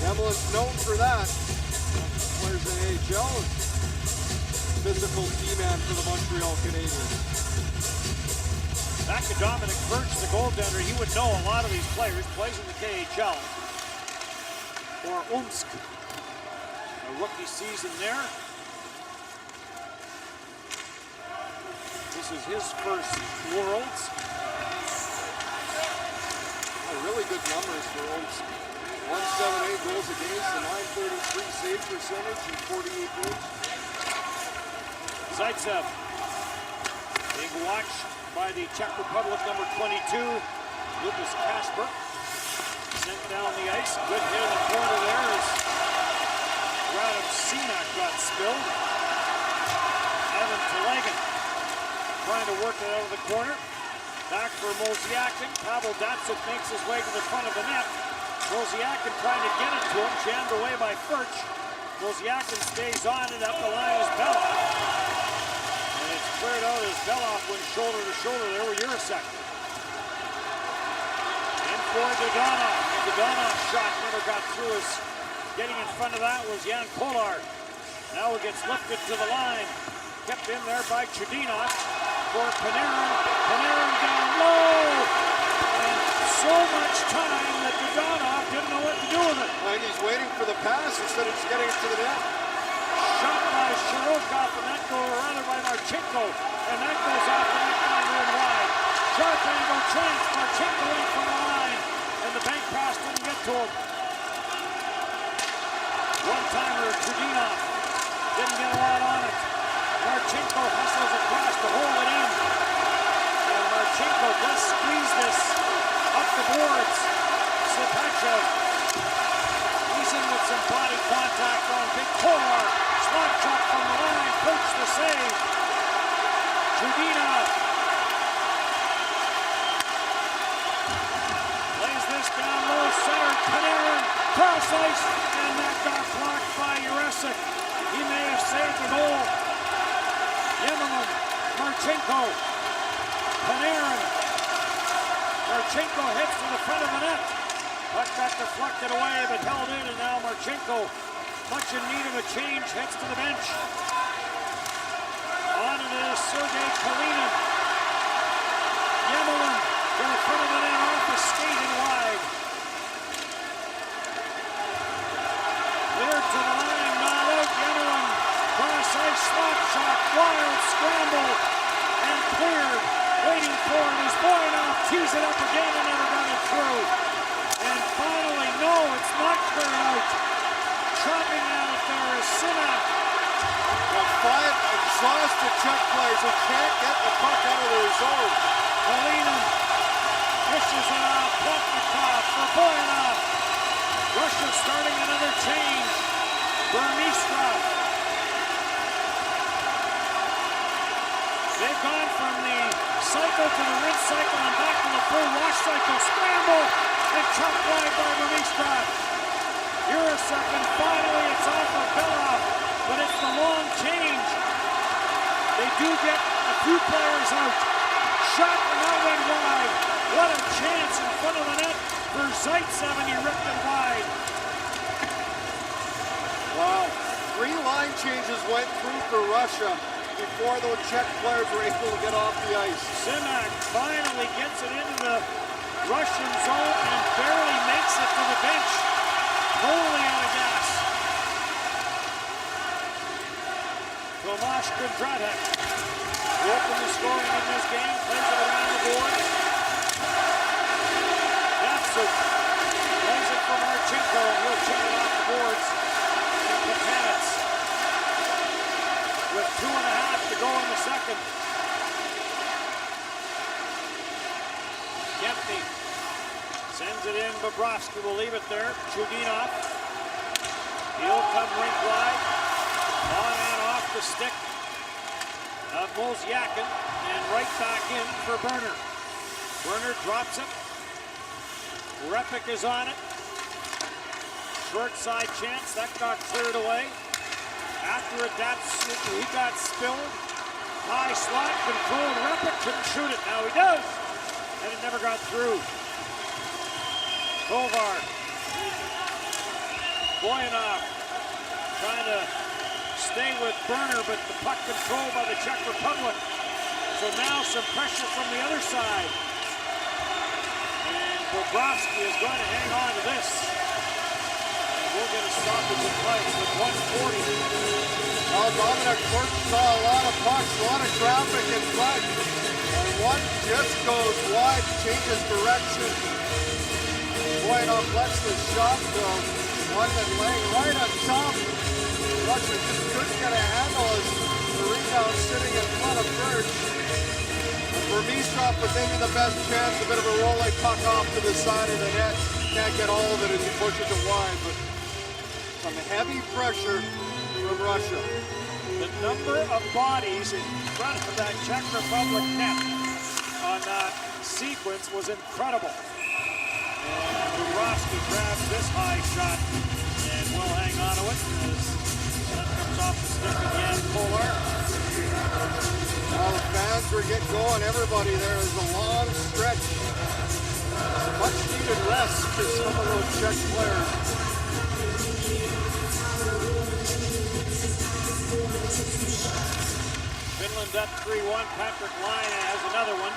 Yemelin's known for that. Players in AHL, physical D-man for the Montreal Canadiens. Back to Dominic Furch, the goaltender. He would know a lot of these players. Plays in the KHL for Omsk. A rookie season there. This is his first Worlds. Really good numbers for Omsk. 178 goals against, a 933 save percentage in 48 games. Zaitsev being watched by the Czech Republic number 22, Lucas Kasper. Sent down the ice. Good hit in the corner there as Radim Simak got spilled. Evan Telegan trying to work it out of the corner. Back for Mosiakin. Pavel Datsyuk makes his way to the front of the net. Mosiakin trying to get it to him, jammed away by Furch. Mosiakin stays on it, up the line is Belov. And it's cleared out as Belov went shoulder to shoulder there with Jurasek. In for Dodonov. The Dodonov shot never got through. As getting in front of that was Jan Kolar. Now it gets lifted to the line. Kept in there by Chudinov for Panarin. Panarin down low. And so much time that Dodonov didn't know what to do with it. And he's waiting for the pass instead of just getting it to the net. Shot by Shirokov, and that goes rather by Marchenko. And that goes off the net line and wide. Sharp angle chance. Marchenko in from the line. And the bank pass didn't get to him. One-timer, Chudinov. Didn't get a lot on it. Marchenko hustles across to hold it in. And Marchenko does squeeze this up the boards. Slipachev. He's in with some body contact on Big Kolar. Slap shot from the line. Coach the save. Chudinov lays this down low center. Panarin cross ice. And that got blocked by Jurasek. He may have saved the goal. Yemelin, Marchenko, Panarin. Marchenko hits to the front of the net. Puck got deflected away, but held in, and now Marchenko, much in need of a change, heads to the bench. On it is Sergei Kalinin. Yemelin to the front of the net, off the skate and wide. Cleared to the line, not out. Yemelin, cross ice, slap shot, wild scramble, and cleared. Waiting for it is Boyanov, tees it up again and never got it through. And finally, no, it's not out. Chopping out there is Simak. Well, 5 exhausted Czech players who can't get the puck out of their zone. Kalinin dishes it off. Plotnikov for Boyanov. Russia starting another change. Burmistrov. They've gone from the cycle to the rinse cycle and back to the full wash cycle. Scramble and chopped wide by Burmistrov. Here a second. Finally, it's off of Belov, but it's the long change. They do get a few players out. Shot and that went wide. What a chance in front of the net for Zaitsev, and he ripped it wide. Wow. 3 line changes went through for Russia before those Czech players were able to get off the ice. Simak finally gets it into the Russian zone and barely makes it to the bench. Totally out of gas. Tomаш Kundratek opened the scoring in this game, plays it around the board. Datsuk plays it for Marchenko, and he'll chip it off the boards. And Katanets with 2.5 to go in the second. Empty. Sends it in. Bobrovsky will leave it there. Chudinov. He'll come rink wide. On and off the stick of Mozyakin. And right back in for Birner. Birner drops it. Repik is on it. Short side chance. That got cleared away. After it, he got spilled. High slot, controlled. Repik couldn't shoot it. Now he does. And it never got through. Kovar. Boyanov trying to stay with Birner, but the puck controlled by the Czech Republic. So now some pressure from the other side. And Bobrovsky is going to hang on to this. And we'll get a stoppage in place with 1:40. Well, Dominic Furcha saw a lot of pucks, a lot of traffic in front. And one just goes wide, changes direction. Boyanov lets the shot go. One that laying right on top. Russia just couldn't get a handle as the rebound sitting in front of Furcha. And Burmistrov with maybe the best chance, a bit of a rolling puck off to the side of the net. Can't get all of it as he pushes it wide, but some heavy pressure from Russia. The number of bodies in front of that Czech Republic net on that sequence was incredible. And Bobrovsky grabs this high shot and will hang on to it as that comes off the stick again. Kolar. Well, the fans were getting going. Everybody there is a long stretch. Much needed rest for some of those Czech players. Finland up 3-1. Patrick Laine has another one.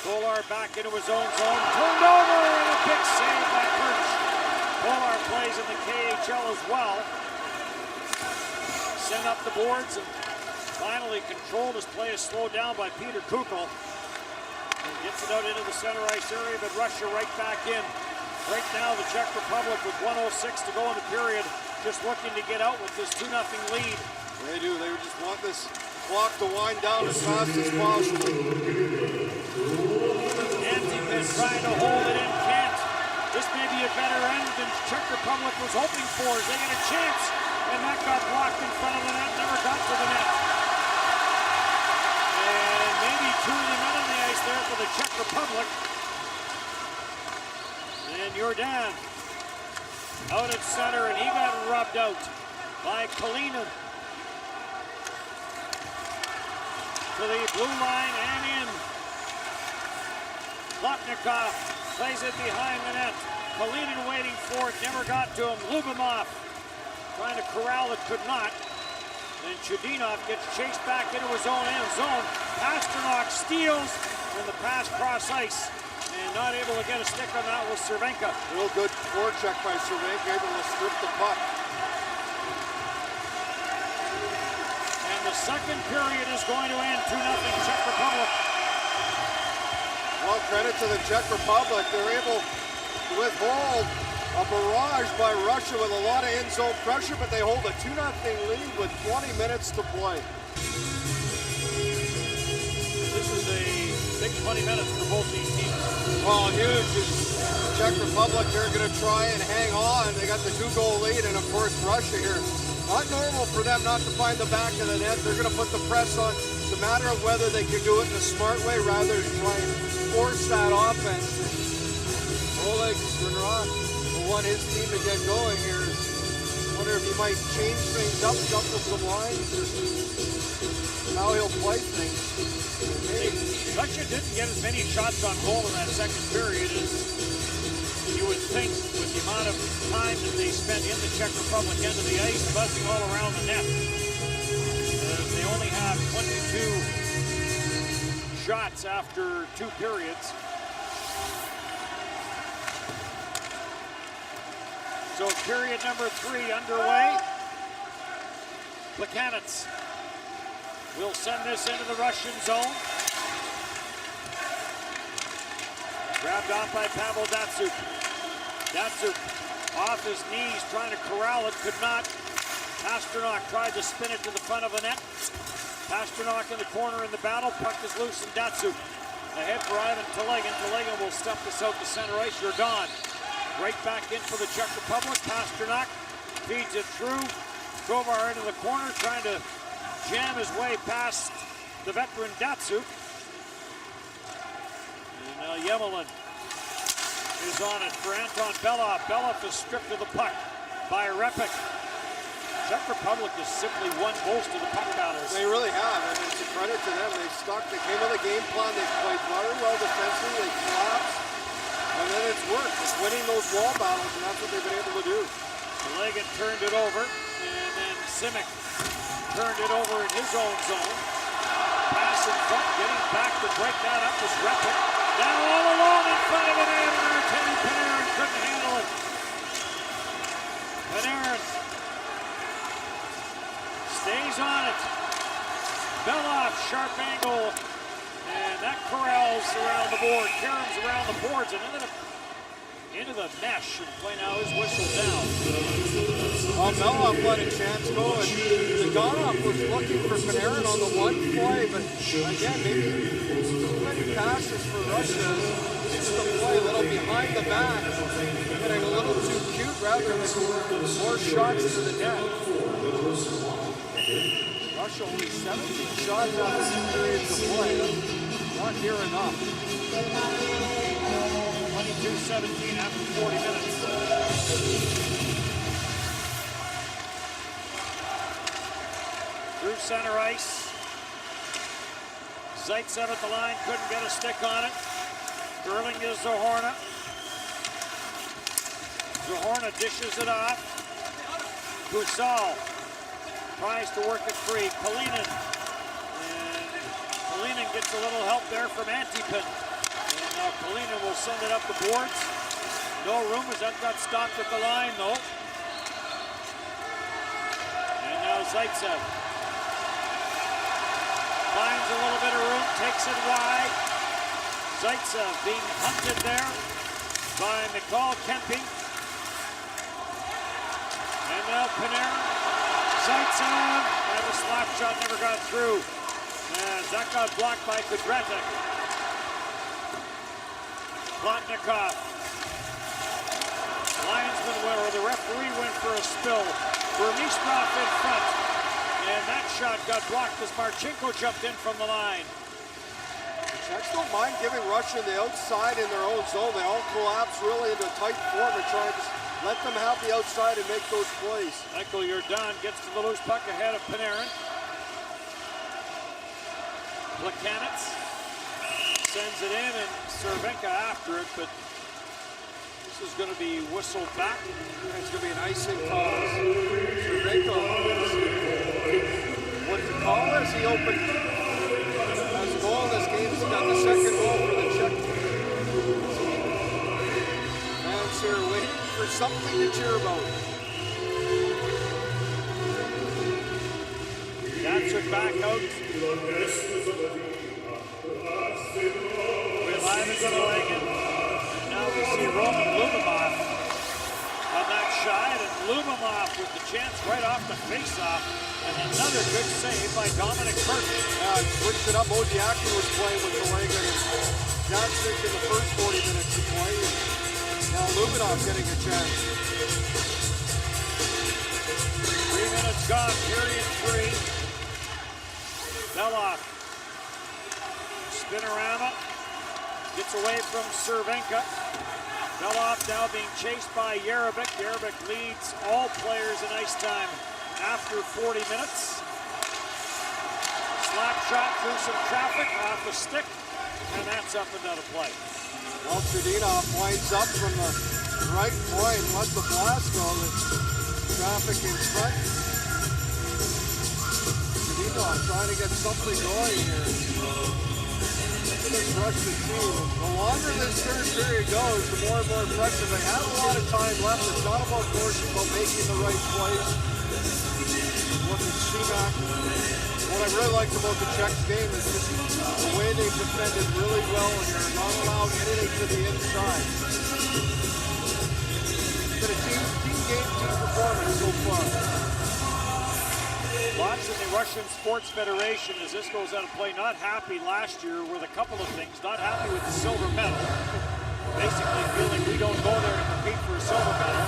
Kolar back into his own zone. Turned over and a big save by Furcha. Kolar plays in the KHL as well. Send up the boards and finally controlled his play is slowed down by Peter Kukel. And gets it out into the center ice area, but Russia right back in. Right now the Czech Republic with 1:06 to go in the period, just looking to get out with this 2-0 lead. They do. They just want this clock to wind down as fast as possible. Antip trying to hold it in, can't. This may be a better end than Czech Republic was hoping for. They get a chance, and that got blocked in front of the net, never got to the net. And maybe too many men on the ice there for the Czech Republic. And Jordan out at center, and he got rubbed out by Kalinin. To the blue line and in. Plotnikov plays it behind the net. Kalinin waiting for it, never got to him. Lubimov trying to corral it, could not. And Chudinov gets chased back into his own end zone. Pasternak steals, and the pass cross ice. And not able to get a stick on that was Cervenka. Real good forecheck by Cervenka, able to strip the puck. And the second period is going to end 2-0 Czech Republic. Well, credit to the Czech Republic. They're able to withhold a barrage by Russia with a lot of in-zone pressure, but they hold a 2-0 lead with 20 minutes to play. This is a big 20 minutes for both these teams. Well, huge. The Czech Republic, they're going to try and hang on. They got the 2-goal lead, and of course Russia here. Not normal for them not to find the back of the net. They're going to put the press on. It's a matter of whether they can do it in a smart way rather than try and force that offense. Oleg Znarka will want his team to get going here. I wonder if he might change things up, shuffle some lines, or how he'll play things. Russia didn't get as many shots on goal in that second period as you would think, with the amount of time that they spent in the Czech Republic end of the ice, buzzing all around the net. They only have 22 shots after 2 periods. So period number 3 underway. Plekanec will send this into the Russian zone. Grabbed off by Pavel Datsyuk. Datsyuk off his knees, trying to corral it, could not. Pasternak tried to spin it to the front of the net. Pasternak in the corner in the battle. Puck is loose, and Datsyuk ahead for Ivan Telegan. Telegan will step this out to center ice. Jordan right back in for the Czech Republic. Pasternak feeds it through. Kovar into the corner, trying to jam his way past the veteran Datsyuk. And now Yemelin is on it for Anton Belov. Belov is stripped of the puck by Repik. Czech Republic has simply won most of the puck battles. They really have, and it's a credit to them. They've stuck. They came with a game plan. They've played very well defensively. They collapsed, and then it's worked. It's winning those wall battles, and that's what they've been able to do. Telegan turned it over, and then Simic turned it over in his own zone. Pass in front, getting back to break that up was Repik. Now all alone in front of it, and Artemi Panarin couldn't handle it. Panarin stays on it. Belov, sharp angle, and that corrals around the board. Karam's around the boards and into the mesh, and play now is whistled down. Well, Belov let a chance go, and Zaganov was looking for Panarin on the one play, but again, maybe too many passes for Russia. Just the play a little behind the back, getting a little too cute rather than more shots to the net. Russia only 17 shots out of 2 periods of play. Not near enough. 22-17 after 40 minutes. Through center ice. Zaitsev at the line, couldn't get a stick on it. Curling is Zohorna. Zohorna dishes it off. Kusal tries to work it free. Kalinin. And Kalinin gets a little help there from Antipin. And now Kalinin will send it up the boards. No room as that got stopped at the line, though. And now Zaitsev finds a little bit of room, takes it wide. Zaitsev being hunted there by Mihal Kempe. And now Panarin. Zaitsev, and the slap shot never got through. As that got blocked by Kudretic. Plotnikov. Linesman went, or the referee went for a spill. Vermistrov in front. And that shot got blocked as Marchenko jumped in from the line. The Czechs don't mind giving Russia the outside in their own zone. They all collapse really into tight form and try to let them have the outside and make those plays. Michael Jordan gets to the loose puck ahead of Panarin. Plekanec sends it in, and Cervenka after it, but this is going to be whistled back. It's going to be an icing call. Cervenka, what the call is, he opened as a goal in this game. He's got the second goal for the Czech team. Fans here waiting for something to cheer about. That's it back out. With Driving to the leg. And now we see Roman Lubomov on that shot. And Lubomov with the chance right off the face-off. And another good save by Dominic Furha. Switched it up. Mosiakin was playing with the leg. Johnson in the first 40 minutes of play. Now Lubomov getting a chance. 3 minutes gone, period 3. Beloff. Spinorama. Gets away from Cervenka. Beloff now being chased by Jerabek. Jerabek leads all players in ice time after 40 minutes. Slap shot through some traffic off the stick, and that's up and out of play. Chudinov winds up from the right point, lets the blast go. The traffic in front. Chudinov trying to get something going here. This Russian team, the longer this third period goes, the more and more impressive. They have a lot of time left. It's not about force, it's about making the right plays. Look at Shemak. What I really liked about the Czechs game is just the way they defended really well here, not allowed anything to the inside. It's been a team game, team performance so far. Lots in the Russian Sports Federation as this goes out of play. Not happy last year with a couple of things. Not happy with the silver medal. Basically feeling we don't go there to compete for a silver medal.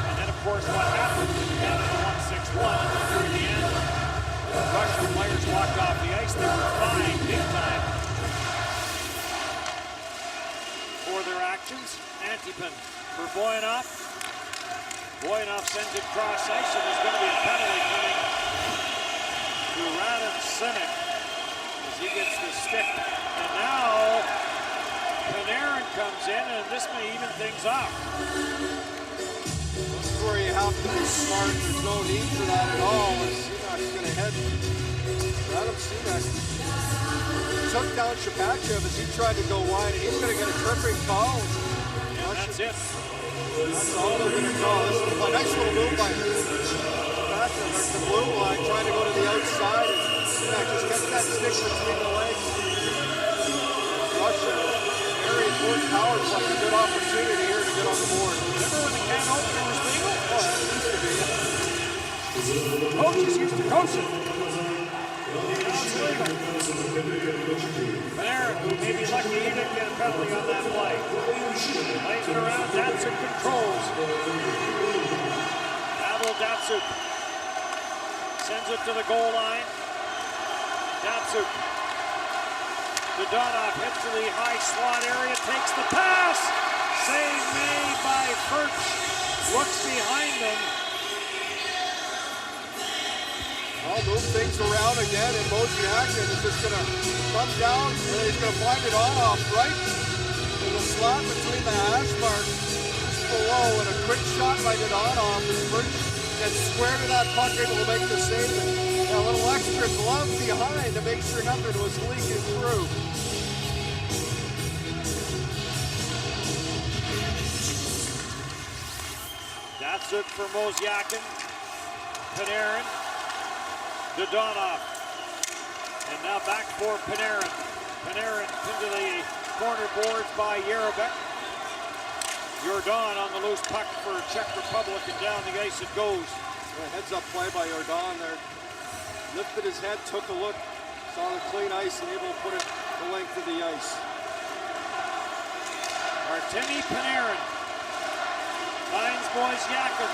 And then, of course, what happened when Canada won 6-1 and then through the end, the Russian players walked off the ice. They were fined big time for their actions. Antipin for Voinov. Voinov sends it cross ice, and there's going to be a penalty coming to Radim Sinek as he gets the stick. And now Panarin comes in, and this may even things up. This is where you have to be smart. There's no need for that at all. Sinek's going to head. Radim Sinek took down Shapachev as he tried to go wide. He's going to get a tripping foul. And that's it. That's all they're going to call. This is a nice little move by Shapachev. There's the blue line trying to go to the outside. And Sinek just gets that stick between the legs. Russia, very important power play. A good opportunity here to get on the board. Remember when the can opener was legal? Oh, it used to be. Coaches used to coach it. Panarin, who may be lucky he didn't get a penalty on that play. Lays it around, Datsuk controls. Pavel Datsuk sends it to the goal line. Datsuk. Dodonov hits to the high slot area, takes the pass. Save made by Furch. Looks behind him. I'll move things around again, and Mosiakin is just going to come down, and he's going to find it on off right. There's a slot between the hash marks just below, and a quick shot by Dodonov as Furch gets square to that puck, able to make the save. And a little extra glove behind to make sure nothing was leaking through. Datsuk for Mosiakin. Panarin. Dodonov. And now back for Panarin. Panarin into the corner boards by Jerabek. Jordan on the loose puck for Czech Republic, and down the ice it goes. Heads up play by Jordan there. Lifted his head, took a look, saw the clean ice, and able to put it the length of the ice. Artemi Panarin finds Mosiakin.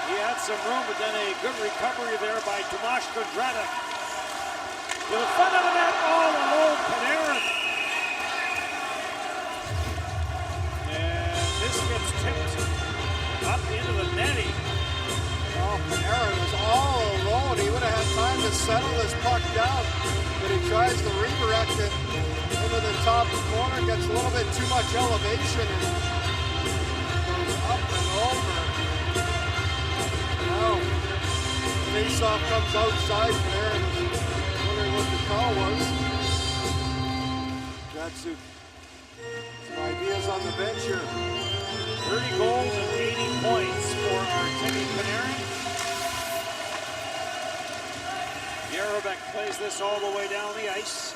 He had some room, but then a good recovery there by Tomаш Kundratek. To the front of the net, all alone, Panarin. And this gets tipped up into the netting. Oh, Panarin was all alone. He would have had time to settle this puck down, but he tries to redirect it into the top corner, gets a little bit too much elevation, and goes up and over. Now, face-off comes outside there, and wondering what the call was. Datsuk, some ideas on the bench here. 30 goals and 80 points for Artemi Panarin. Jerabek plays this all the way down the ice.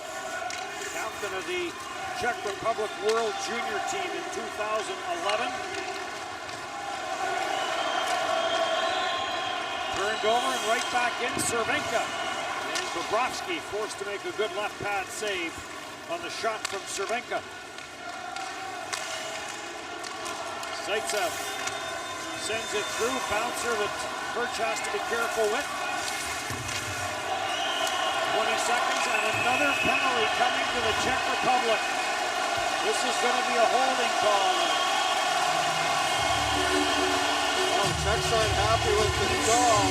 Count captain of the Czech Republic World Junior team in 2011. Turned over and right back in, Cervenka. And Bobrovsky forced to make a good left pad save on the shot from Cervenka. Zaitsev sends it through, bouncer that Furch has to be careful with. 20 seconds and another penalty coming to the Czech Republic. This is going to be a holding call. Well, the Czechs aren't happy with the call.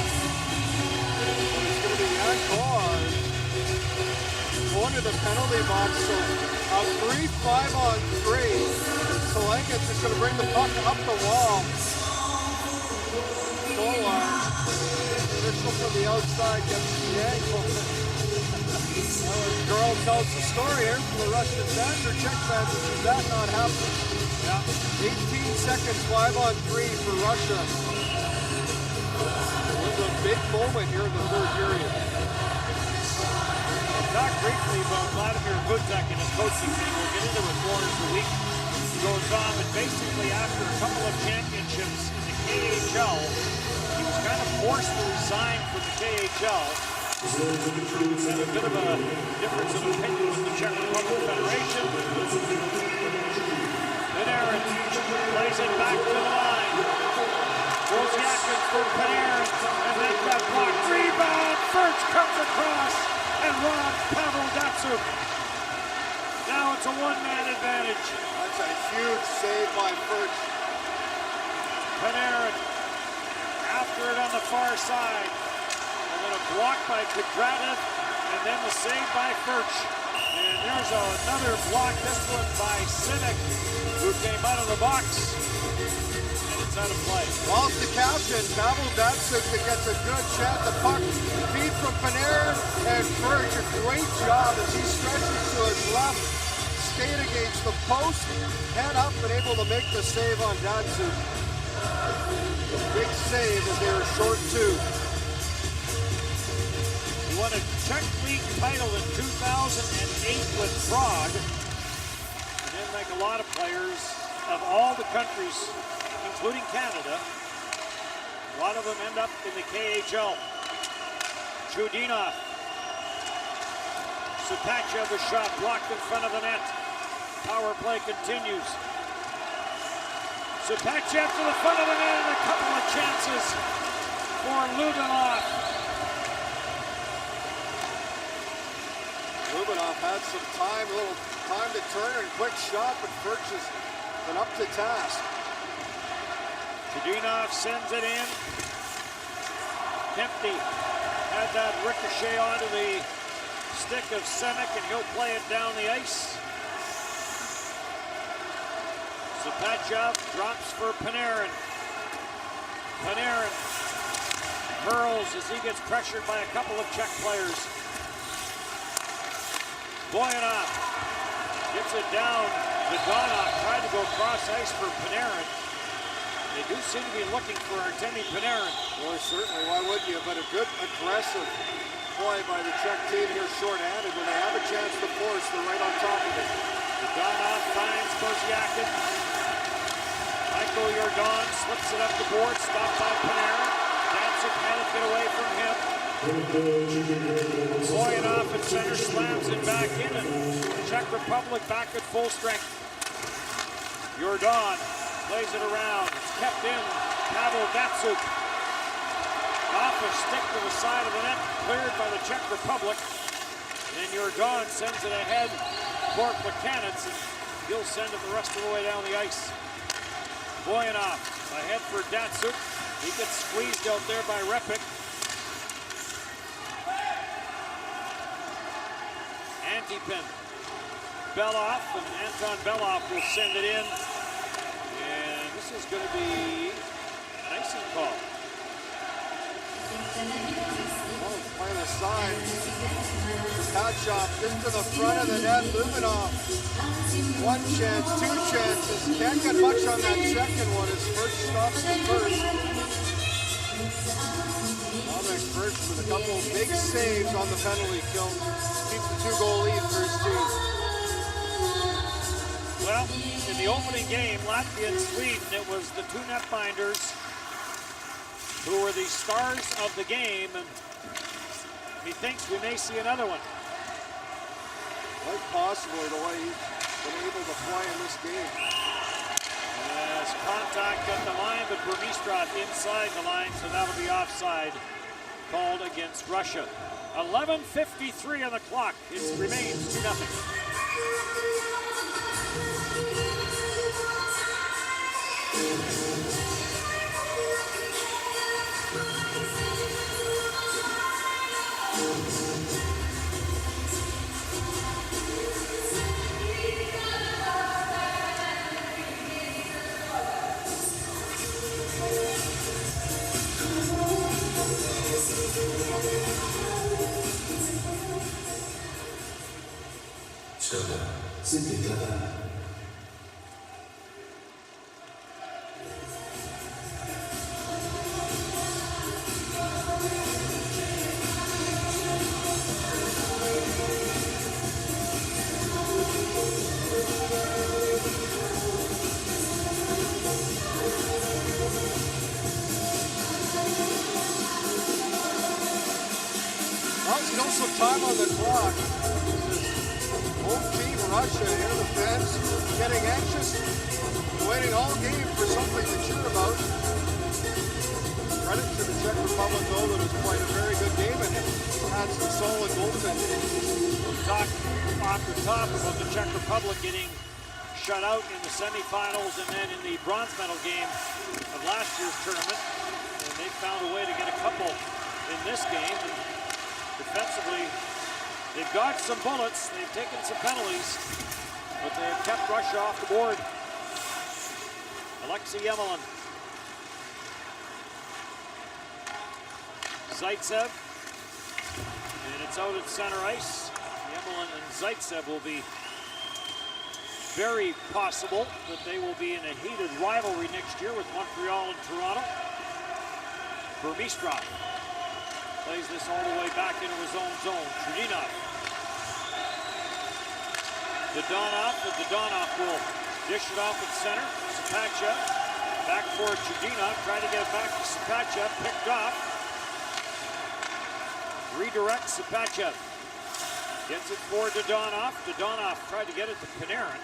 It's going to be Yankor going to the penalty box. So a 3-5-on-3. Solenga's just going to bring the puck up the wall. Goal line. Official from the outside gets the ankle. Girl tells the story here from the Russian fans or Czech fans. Does that not happen? Yeah. 18 seconds, 5-on-3 for Russia. It was a big moment here in the third period. Talk briefly about Vladimir Gudzak and his coaching thing. We'll get into it more as the week goes on, but basically after a couple of championships in the KHL, he was kind of forced to resign from the KHL. Had a bit of a difference of opinion with the Czech Republic Federation. Panarin plays it back to the line. Wozniakin for Panarin, and then got blocked. Rebound, Furch comes across and robs Pavel Datsyuk. Now it's a one-man advantage. That's a huge save by Furch. Panarin after it on the far side. And then a block by Kudratov, and then the save by Furch. And there's another block, this one by Sinek, who came out of the box. And it's out of play. Well, it's the captain, Pavel Datsyuk, that gets a good shot. The puck feed from Panarin, and Furch, a great job as he stretches to his left. Skate against the post, head up, and able to make the save on Datsyuk. Big save as they were short two. He won a Czech League title in 2008 with Prague. And then, like a lot of players of all the countries, including Canada, a lot of them end up in the KHL. Chudinov. Supachev, the shot blocked in front of the net. Power play continues. Supachev to the front of the net and a couple of chances for Lubinov. Lubinov had some time, a little time to turn and quick shot, but Furch has been up to task. Chudinov sends it in. Kempny had that ricochet onto the stick of Semek, and he'll play it down the ice. Supachev drops for Panarin. Panarin hurls as he gets pressured by a couple of Czech players. Boyanov gets it down. Zidonov tried to go cross ice for Panarin. They do seem to be looking for Artemi Panarin. Well, certainly, why would you? But a good aggressive play by the Czech team here short-handed. When they have a chance to force, they're right on top of it. Zidonov finds Wozniakin. Michael Jordan slips it up the board, stopped by Panarin. Datsyuk had it get away from him. Boyanov at center slams it back in, and the Czech Republic back at full strength. Jordan plays it around. It's kept in. Pavel Datsyuk off a stick to the side of the net, cleared by the Czech Republic. And Jordan sends it ahead for Plekanec, and he'll send it the rest of the way down the ice. Boyanov ahead for Datsyuk. He gets squeezed out there by Repik. Antipin. Belov, and Anton Belov will send it in. And this is going to be an icing call. Oh, playing the side. Supachev just to the front of the net. Lubinov. One chance, two chances. Can't get much on that second one. His first stops the first. Dominic Furch with a couple of big saves on the penalty kill. Keeps the 2-goal lead for his team. Well, in the opening game, Latvia and Sweden, it was the two netminders who were the stars of the game, and he thinks we may see another one. Quite possibly the way he's been able to play in this game. As contact at the line, but Burmistrov inside the line, so that'll be offside called against Russia. 11:53 on the clock. It remains 2-0. Still some time on the clock. Home team Russia in the fence, getting anxious, waiting all game for something to cheer about. Credit to the Czech Republic, though, that has played a very good game and had some solid goaltending. We'll talk off the top about the Czech Republic getting shut out in the semifinals and then in the bronze medal game of last year's tournament. And they found a way to get a couple in this game. And defensively, they've got some bullets, they've taken some penalties, but they have kept Russia off the board. Alexei Yemelin. Zaitsev. And it's out at center ice. Yemelin and Zaitsev will be very possible that they will be in a heated rivalry next year with Montreal and Toronto. Burmistrov plays this all the way back into his own zone. Chudinov. Dodonov, and Dodonov will dish it off at center. Sapachev back for Chudinov, trying to get it back to Sapachev, picked off. Redirects Sapachev. Gets it for Dodonov. Dodonov tried to get it to Panarin.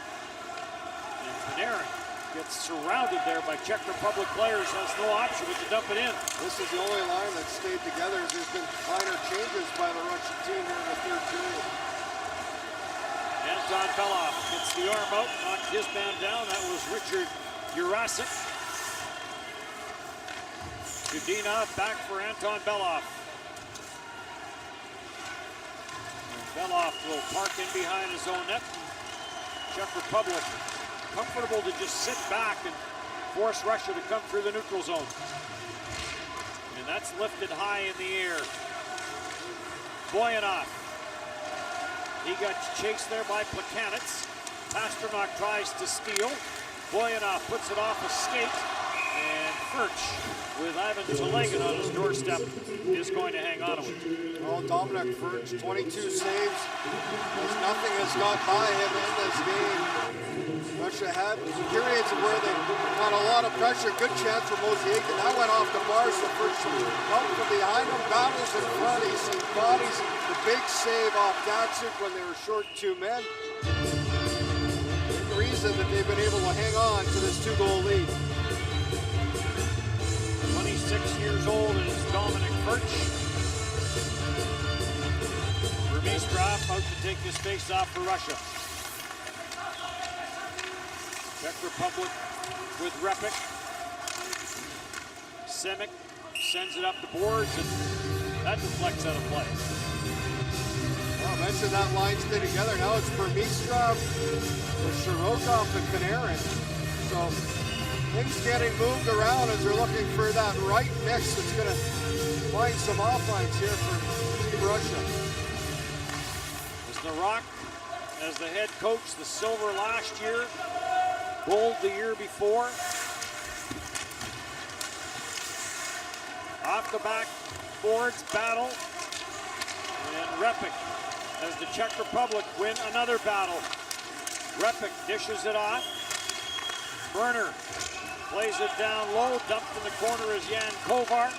And Panarin gets surrounded there by Czech Republic players, has no option but to dump it in. This is the only line that stayed together as there's been minor changes by the Russian team here in the third period. Anton Belov gets the arm out, knocked his man down. That was Richard Jurasik. Chudinov back for Anton Belov. And Belov will park in behind his own net. Czech Republic comfortable to just sit back and force Russia to come through the neutral zone. And that's lifted high in the air. Boyanov. He got chased there by Plekanec. Pasternak tries to steal. Boyanov puts it off a skate. And Furch, with Ivan Telegan on his doorstep, is going to hang on to it. Oh, Dominic Furch, 22 saves. Nothing has got by him in this game. Russia had periods where they had a lot of pressure. Good chance for Mosaic, and that went off the bar. So Furch helped from behind him, battles in front. He's seen bodies. The big save off Datsuk when they were short 2 men. The reason that they've been able to hang on to this 2-goal lead. 26 years old is Dominic Furch. Burmistrov out to take this face-off for Russia. Czech Republic with Repik. Simic sends it up the boards, and that deflects out of play. Well, I mentioned that line stay together. Now it's Burmistrov with Shirokov and Panarin. So things getting moved around as they're looking for that right mix that's going to find some offlines here for Team Russia. As the Rock, as the head coach, the silver last year, gold the year before. Off the back boards battle. And Repik, as the Czech Republic win another battle. Repik dishes it off. Birnir plays it down low. Dumped in the corner is Jan Kovar.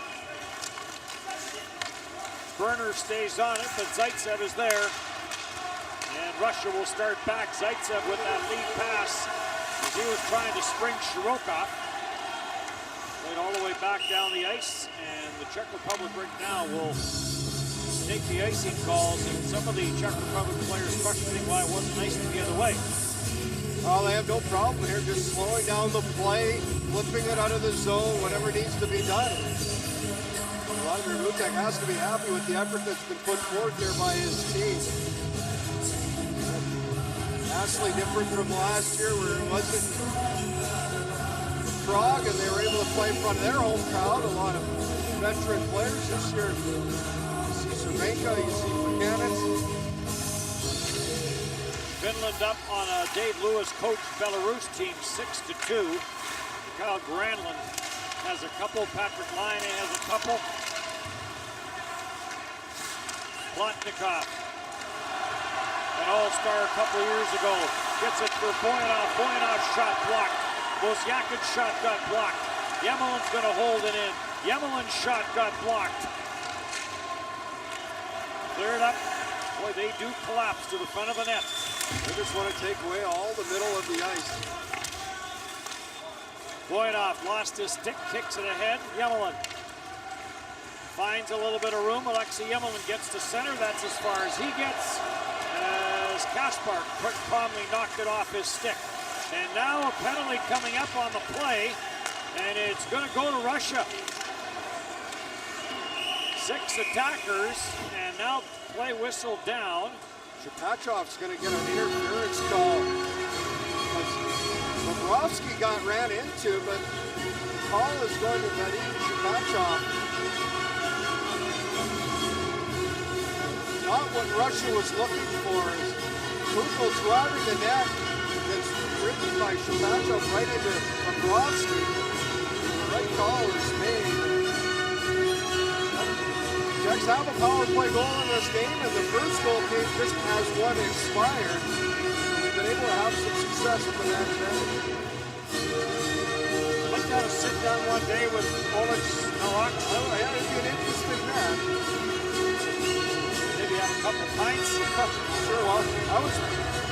Birnir stays on it, but Zaitsev is there. And Russia will start back. Zaitsev with that lead pass as he was trying to spring Shirokov. Played all the way back down the ice, and the Czech Republic right now will take the icing calls, and some of the Czech Republic players questioning why it wasn't nice to the other way. Well, they have no problem here, just slowing down the play, flipping it out of the zone, whatever needs to be done. Vladimir Vucek has to be happy with the effort that's been put forth here by his team. Vastly different from last year where it wasn't Prague and they were able to play in front of their home crowd. A lot of veteran players this year. You see Cervenka, you see Mechanics. Finland up on a Dave Lewis coached Belarus team 6-2. Kyle Granlund has a couple. Patrick Laine has a couple. Plotnikov, an all-star a couple years ago, gets it for Boyanov. Boyanov's shot blocked. Bozyakin's shot got blocked. Yemelin's going to hold it in. Yemelin's shot got blocked. Cleared up. Boy, they do collapse to the front of the net. They just want to take away all the middle of the ice. Boyanov lost his stick, kicks it ahead. Yemelin finds a little bit of room. Alexei Yemelin gets to center. That's as far as he gets. As Kaspar calmly knocked it off his stick. And now a penalty coming up on the play, and it's going to go to Russia. 6 attackers, and now play whistle down. Shapachov's going to get an interference call. Bobrovsky got ran into, but the call is going to Vadim Shapachov. Not what Russia was looking for. Kuchel's driving the net. Gets ridden by Shapachov right into Bobrovsky. The right call is made. Czechs have a power play goal in this game, and the first goal came just as one expired. So we've been able to have some success with the man advantage. I'd like to have a sit down one day with Oleg Novak. Yeah, it'd be an interesting match. Maybe have a couple pints. Sure, well, I was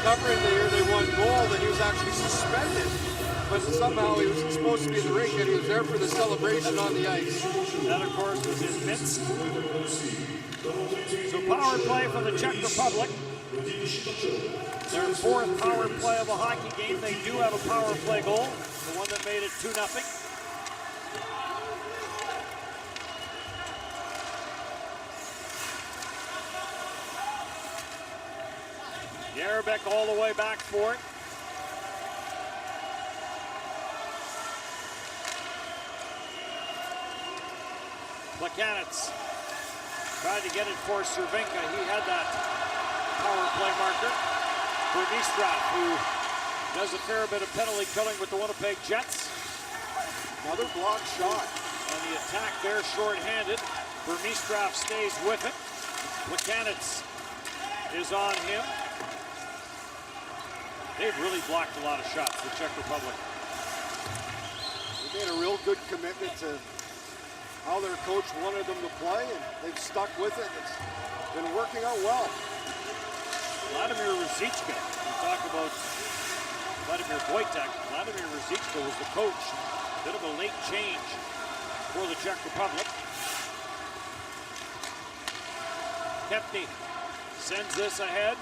covering the year they won gold, and he was actually suspended. But somehow he was supposed to be in the rink, and he was there for the celebration on the ice. That, of course, was in Minsk. So power play for the Czech Republic. Their fourth power play of a hockey game. They do have a power play goal, the one that made it 2-0. Jarabek all the way back for it. Plekanec tried to get it for Cervenka. He had that power play marker. Burmistrov, who does a fair bit of penalty killing with the Winnipeg Jets. Another block shot. And the attack there short-handed. Burmistrov stays with it. Plekanec is on him. They've really blocked a lot of shots, the Czech Republic. They made a real good commitment to how their coach wanted them to play, and they've stuck with it. It's been working out well. Vladimir Ruzicka, we talk about Vladimir Wojtek. Vladimir Ruzicka was the coach. Bit of a late change for the Czech Republic. Kempny sends this ahead.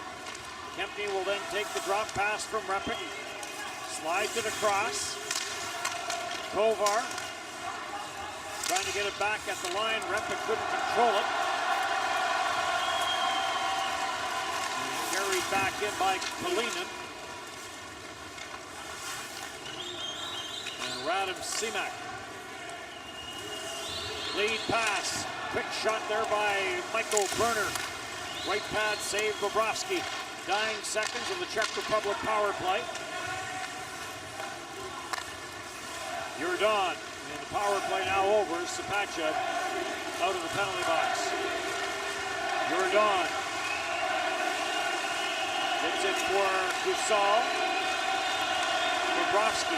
Kempny will then take the drop pass from Repik. Slides it across. Kovar trying to get it back at the line. Repik couldn't control it. And carried back in by Kalinin. And Radim Simak. Lead pass. Quick shot there by Mihal Birnir. Right pad save Bobrovsky. Dying seconds of the Czech Republic power play. Yurdon, and the power play now over. Sapachev out of the penalty box. Yurdon Gets it for Kusal. Bobrovsky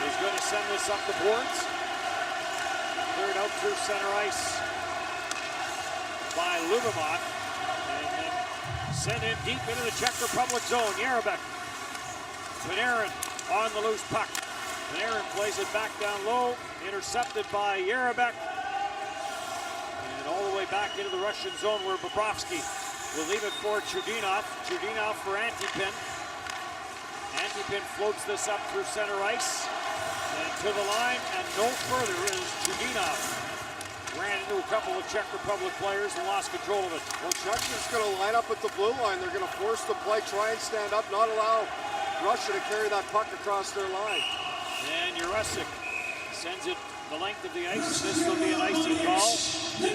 is going to send this up the boards. Cleared out through center ice by Lubomot. And then sent in deep into the Czech Republic zone. Jarabek. Panarin on the loose puck. Panarin plays it back down low. Intercepted by Jarabek. And all the way back into the Russian zone where Bobrovsky will leave it for Chudinov. Chudinov for Antipin. Antipin floats this up through center ice. And to the line, and no further is Chudinov. Ran into a couple of Czech Republic players and lost control of it. Well, Czech's just going to line up at the blue line. They're going to force the play, try and stand up, not allow Russia to carry that puck across their line. And Jurasik sends it the length of the ice. This will be an icing call. Well,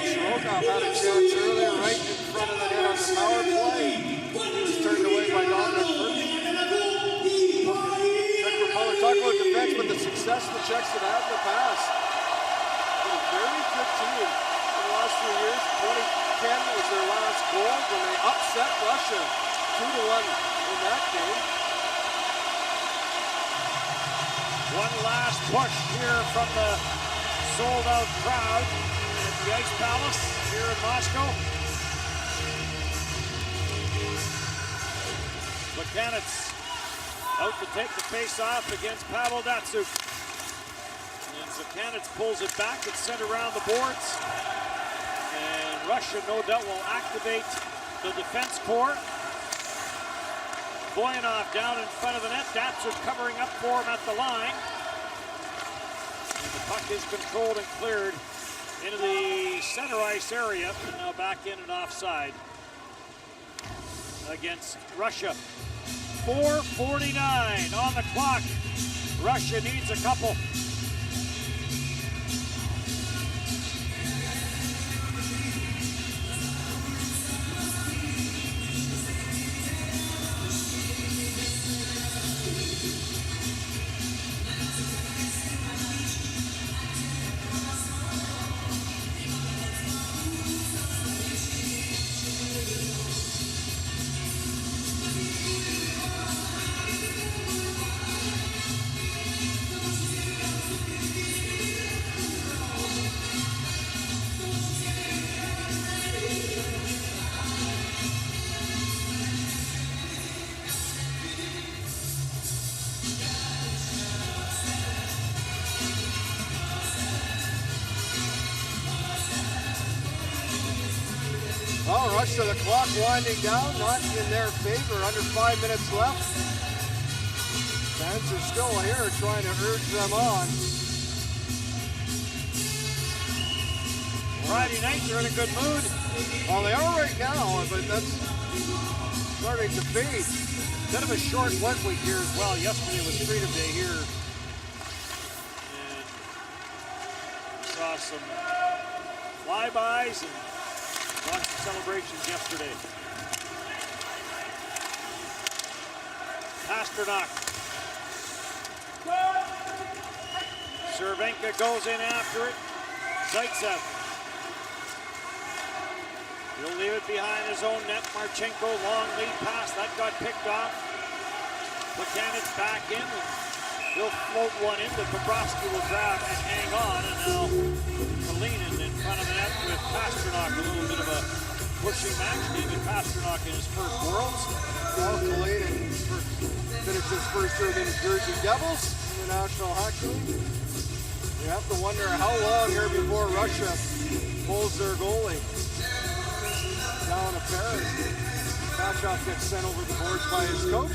Shirokov had a chance earlier right in front of the net on the power play. He was turned away by Dominic Furcha. Czech Republic, talk about defense, but the success the Czechs have had in the past. Been a very good team in the last few years. 2010 was their last goal when they upset Russia 2-1 in that game. One last push here from the sold-out crowd at the Ice Palace here in Moscow. Buchanan's out to take the face-off against Pavel Datsyuk. And Buchanan pulls it back. It's sent around the boards. And Russia, no doubt, will activate the defense core. Boyanov down in front of the net. Datsyuk covering up for him at the line. And the puck is controlled and cleared into the center ice area. And now back in and offside against Russia. 4:49 on the clock. Russia needs a couple. Well, Russia, the clock winding down, not in their favor. Under 5 minutes left. Fans are still here trying to urge them on. Friday night, they're in a good mood. Well, they are right now, but that's starting to fade. Bit of a short work week here as well. Yesterday was Freedom Day here. And we saw some flybys and lots of celebrations yesterday. Pasternak. Cervenka goes in after it. Zaitsev. He'll leave it behind his own net. Marchenko, long lead pass. That got picked off. Buchanan's back in. And he'll float one in, but Bobrovsky will grab and hang on. And now Kalinin in front of the net with Pasternak. A little bit of a pushing match. David Pasternak in his first Worlds. Well, Kalinin finished his first year with the Jersey Devils in the National Hockey League. You have to wonder how long here before Russia pulls their goalie down a pair. Pashov gets sent over the boards by his coach.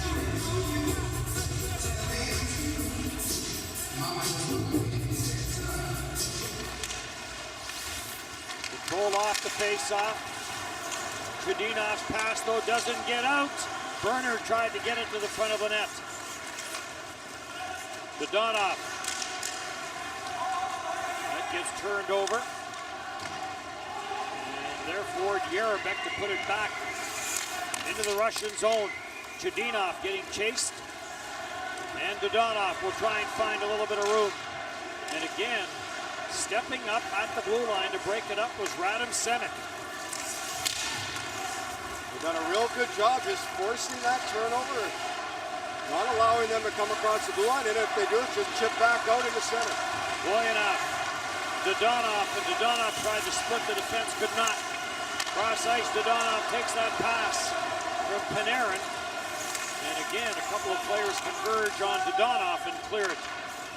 Control off the face-off. Chudinov's pass, though, doesn't get out. Birner tried to get it to the front of the net. Dodonov. That gets turned over. Therefore, Jarabek to put it back into the Russian zone. Chudinov getting chased. And Dodonov will try and find a little bit of room. And again, stepping up at the blue line to break it up was Radim Semek. Done a real good job just forcing that turnover, not allowing them to come across the blue line, and if they do it, just chip back out in the center. Boyanov, Dodonov, and Dodonov tried to split the defense, could not. Cross ice, Dodonov takes that pass from Panarin, and again, a couple of players converge on Dodonov and clear it.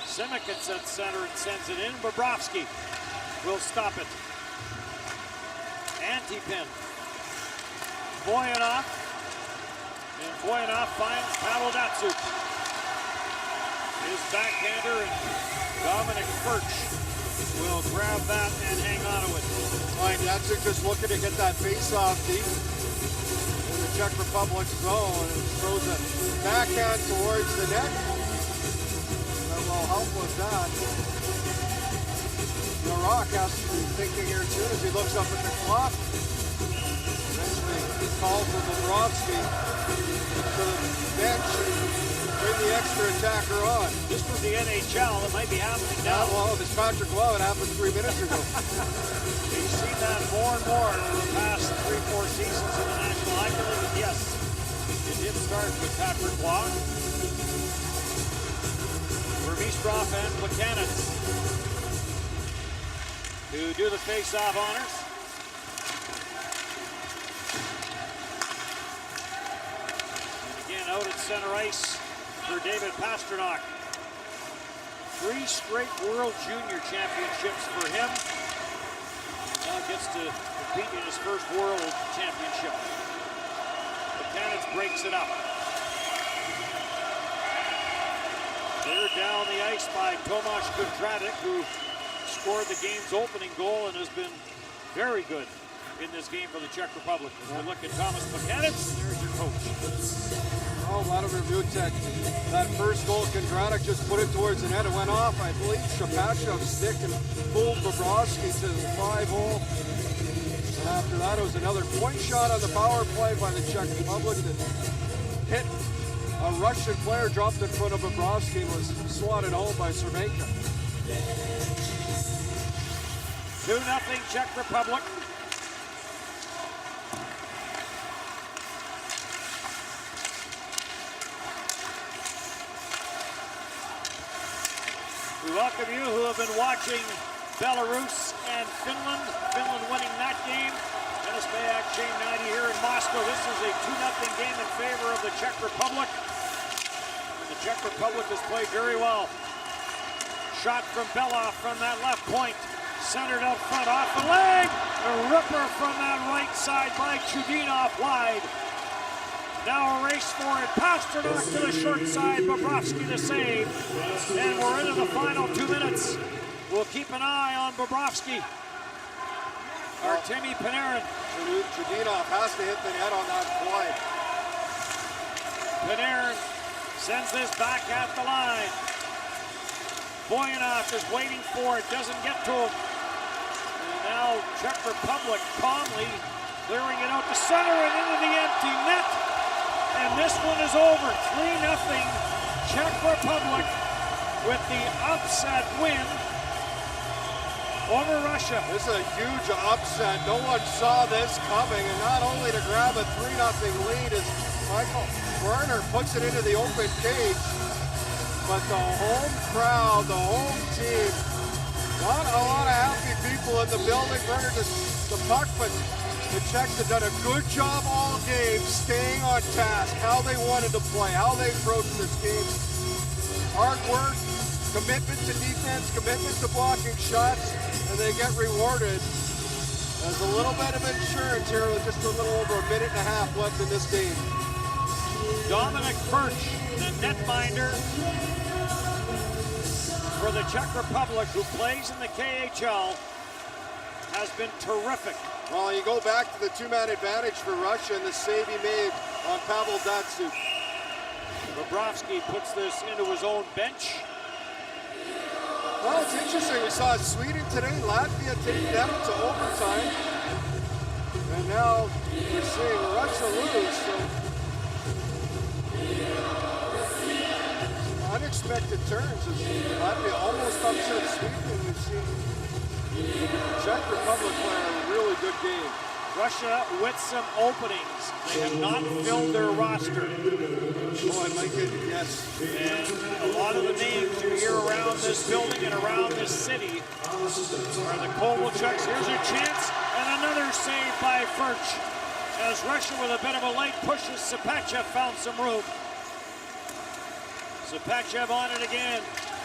Simic at center and sends it in. Bobrovsky will stop it. Anti-pin. Boyanov, and Boyanov finds Pavel Datsyuk. His backhander, and Dominic Furch will grab that and hang on to it. Right, Datsyuk just looking to get that face-off deep in the Czech Republic zone, and throws a backhand towards the net. That will help with that. Rock has to be thinking here too as he looks up at the clock. Eventually calls for Bobrovsky to the bench and bring the extra attacker on. This was the NHL. It might be happening now. Well, this Patrick Lowe, it happened 3 minutes ago. We've seen that more and more over the past 3-4 seasons in the National Hockey League. And yes, it did start with Patrick Lowe, Vermistrov, and Plekanec to do the face-off honors. And again, out at center ice for David Pastrnak. 3 straight World Junior Championships for him. Now gets to compete in his first World Championship. Plekanec breaks it up. They're down the ice by Tomasz Kundrattek, who scored the game's opening goal and has been very good in this game for the Czech Republic. As we look at Thomas Plekanec, there's your coach. Oh, Vladimir Vucek. That first goal, Kundrattek just put it towards the net. It went off, I believe, Shapachov's stick and pulled Bobrovsky to the 5-hole. And after that, it was another point shot on the power play by the Czech Republic that hit a Russian player, dropped in front of Bobrovsky, and was swatted home by Cervenka. 2-0 Czech Republic. We welcome you who have been watching Belarus and Finland. Finland winning that game. Dennis Bayak, Shane Knighty here in Moscow. This is a 2-0 game in favor of the Czech Republic. And the Czech Republic has played very well. Shot from Belov from that left point. Centered out front, off the leg. A ripper from that right side by Chudinov wide. Now a race for it. Pastrnak to the short side. Bobrovsky to save. And we're into the final 2 minutes. We'll keep an eye on Bobrovsky. Artemi Panarin. Chudinov has to hit the net on that play. Panarin sends this back at the line. Boyanov is waiting for it. Doesn't get to him. Now Czech Republic calmly clearing it out to center and into the empty net. And this one is over. 3-0 Czech Republic with the upset win over Russia. This is a huge upset. No one saw this coming. And not only to grab a 3-0 lead as Mihal Birnner puts it into the open cage, but the home crowd, the home team, not a lot of happy people in the building. Bernard the puck, but the Czechs have done a good job all game staying on task, how they wanted to play, how they approached this game. Hard work, commitment to defense, commitment to blocking shots, and they get rewarded. There's a little bit of insurance here with just a little over a minute and a half left in this game. Dominic Furch, the netminder for the Czech Republic, who plays in the KHL, has been terrific. Well, you go back to the 2-man advantage for Russia and the save he made on Pavel Datsyuk. Bobrovsky puts this into his own bench. Well, it's interesting. We saw Sweden today, Latvia take them to overtime. And now we're seeing Russia lose. So unexpected turns as Latvia almost upset Sweden, and we've seen the Czech Republic play a really good game. Russia with some openings. They have not filled their roster. Oh, I might get a guess. And a lot of the names you hear around this building and around this city are the Kovalchuks. Here's a chance, and another save by Furch. As Russia with a bit of a late push as Sapachev found some room. Sapachev on it again.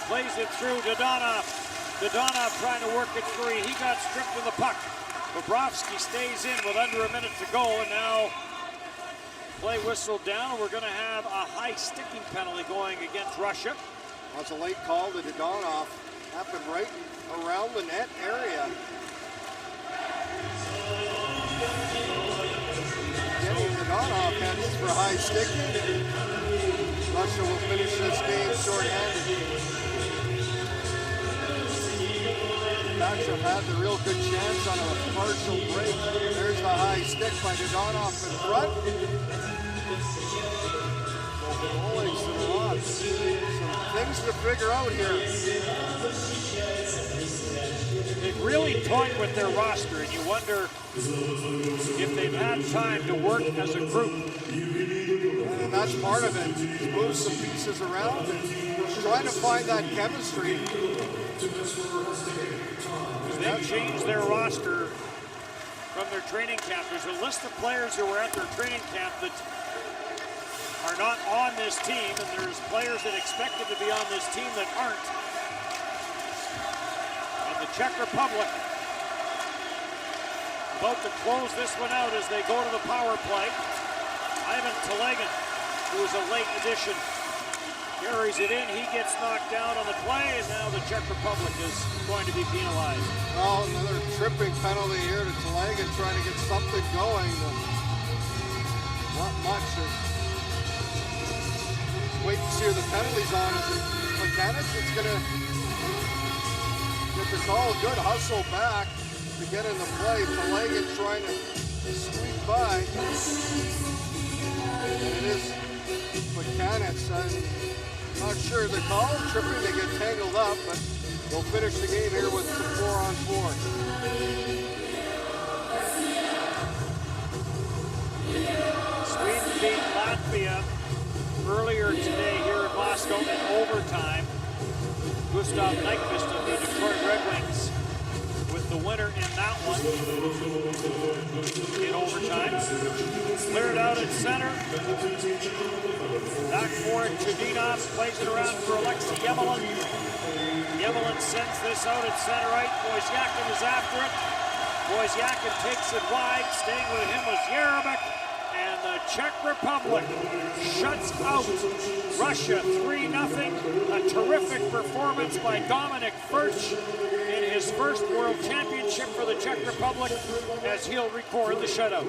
Plays it through Dodonov. Dodonov trying to work it free. He got stripped of the puck. Bobrovsky stays in with under a minute to go, and now play whistled down. We're going to have a high sticking penalty going against Russia. That's a late call to Dodonov. Happened right around the net area. Getting Dodonov heads for high sticking. Russia will finish this game short-handed. Sapachev had the real good chance on a partial break. There's the high stick by Dodonov in front. Goalies to the lot. Some things to figure out here. They've really toyed with their roster, and you wonder if they've had time to work as a group. And that's part of it. Move some pieces around and trying to find that chemistry. They've changed their roster from their training camp. There's a list of players who were at their training camp that are not on this team, and there's players that expected to be on this team that aren't. And the Czech Republic about to close this one out as they go to the power play. Ivan Telegin, who is a late addition, carries it in. He gets knocked down on the play, and now the Czech Republic is going to be penalized. Well, another tripping penalty here to Telegin, trying to get something going. Not much. Wait to see who the penalties on. Is it Mechanics that's going to get the call? Good hustle back to get in the play. Telegin trying to squeak by. And it is Mechanics. I'm not sure the call. Tripping, they get tangled up, but they'll finish the game here with some 4-on-4. Sweden beat Latvia earlier today here in Moscow in overtime. Gustav Nyquist of the Detroit Red Wings with the winner in that one in overtime. Cleared out at center. Back for it, Chudinov plays it around for Alexei Yemelin. Yemelin sends this out at center right. Wozniakin is after it. Wozniakin takes it wide. Staying with him was Yaremchuk. And the Czech Republic shuts out Russia 3-0. A terrific performance by Dominic Furch in his first World Championship for the Czech Republic as he'll record the shutout.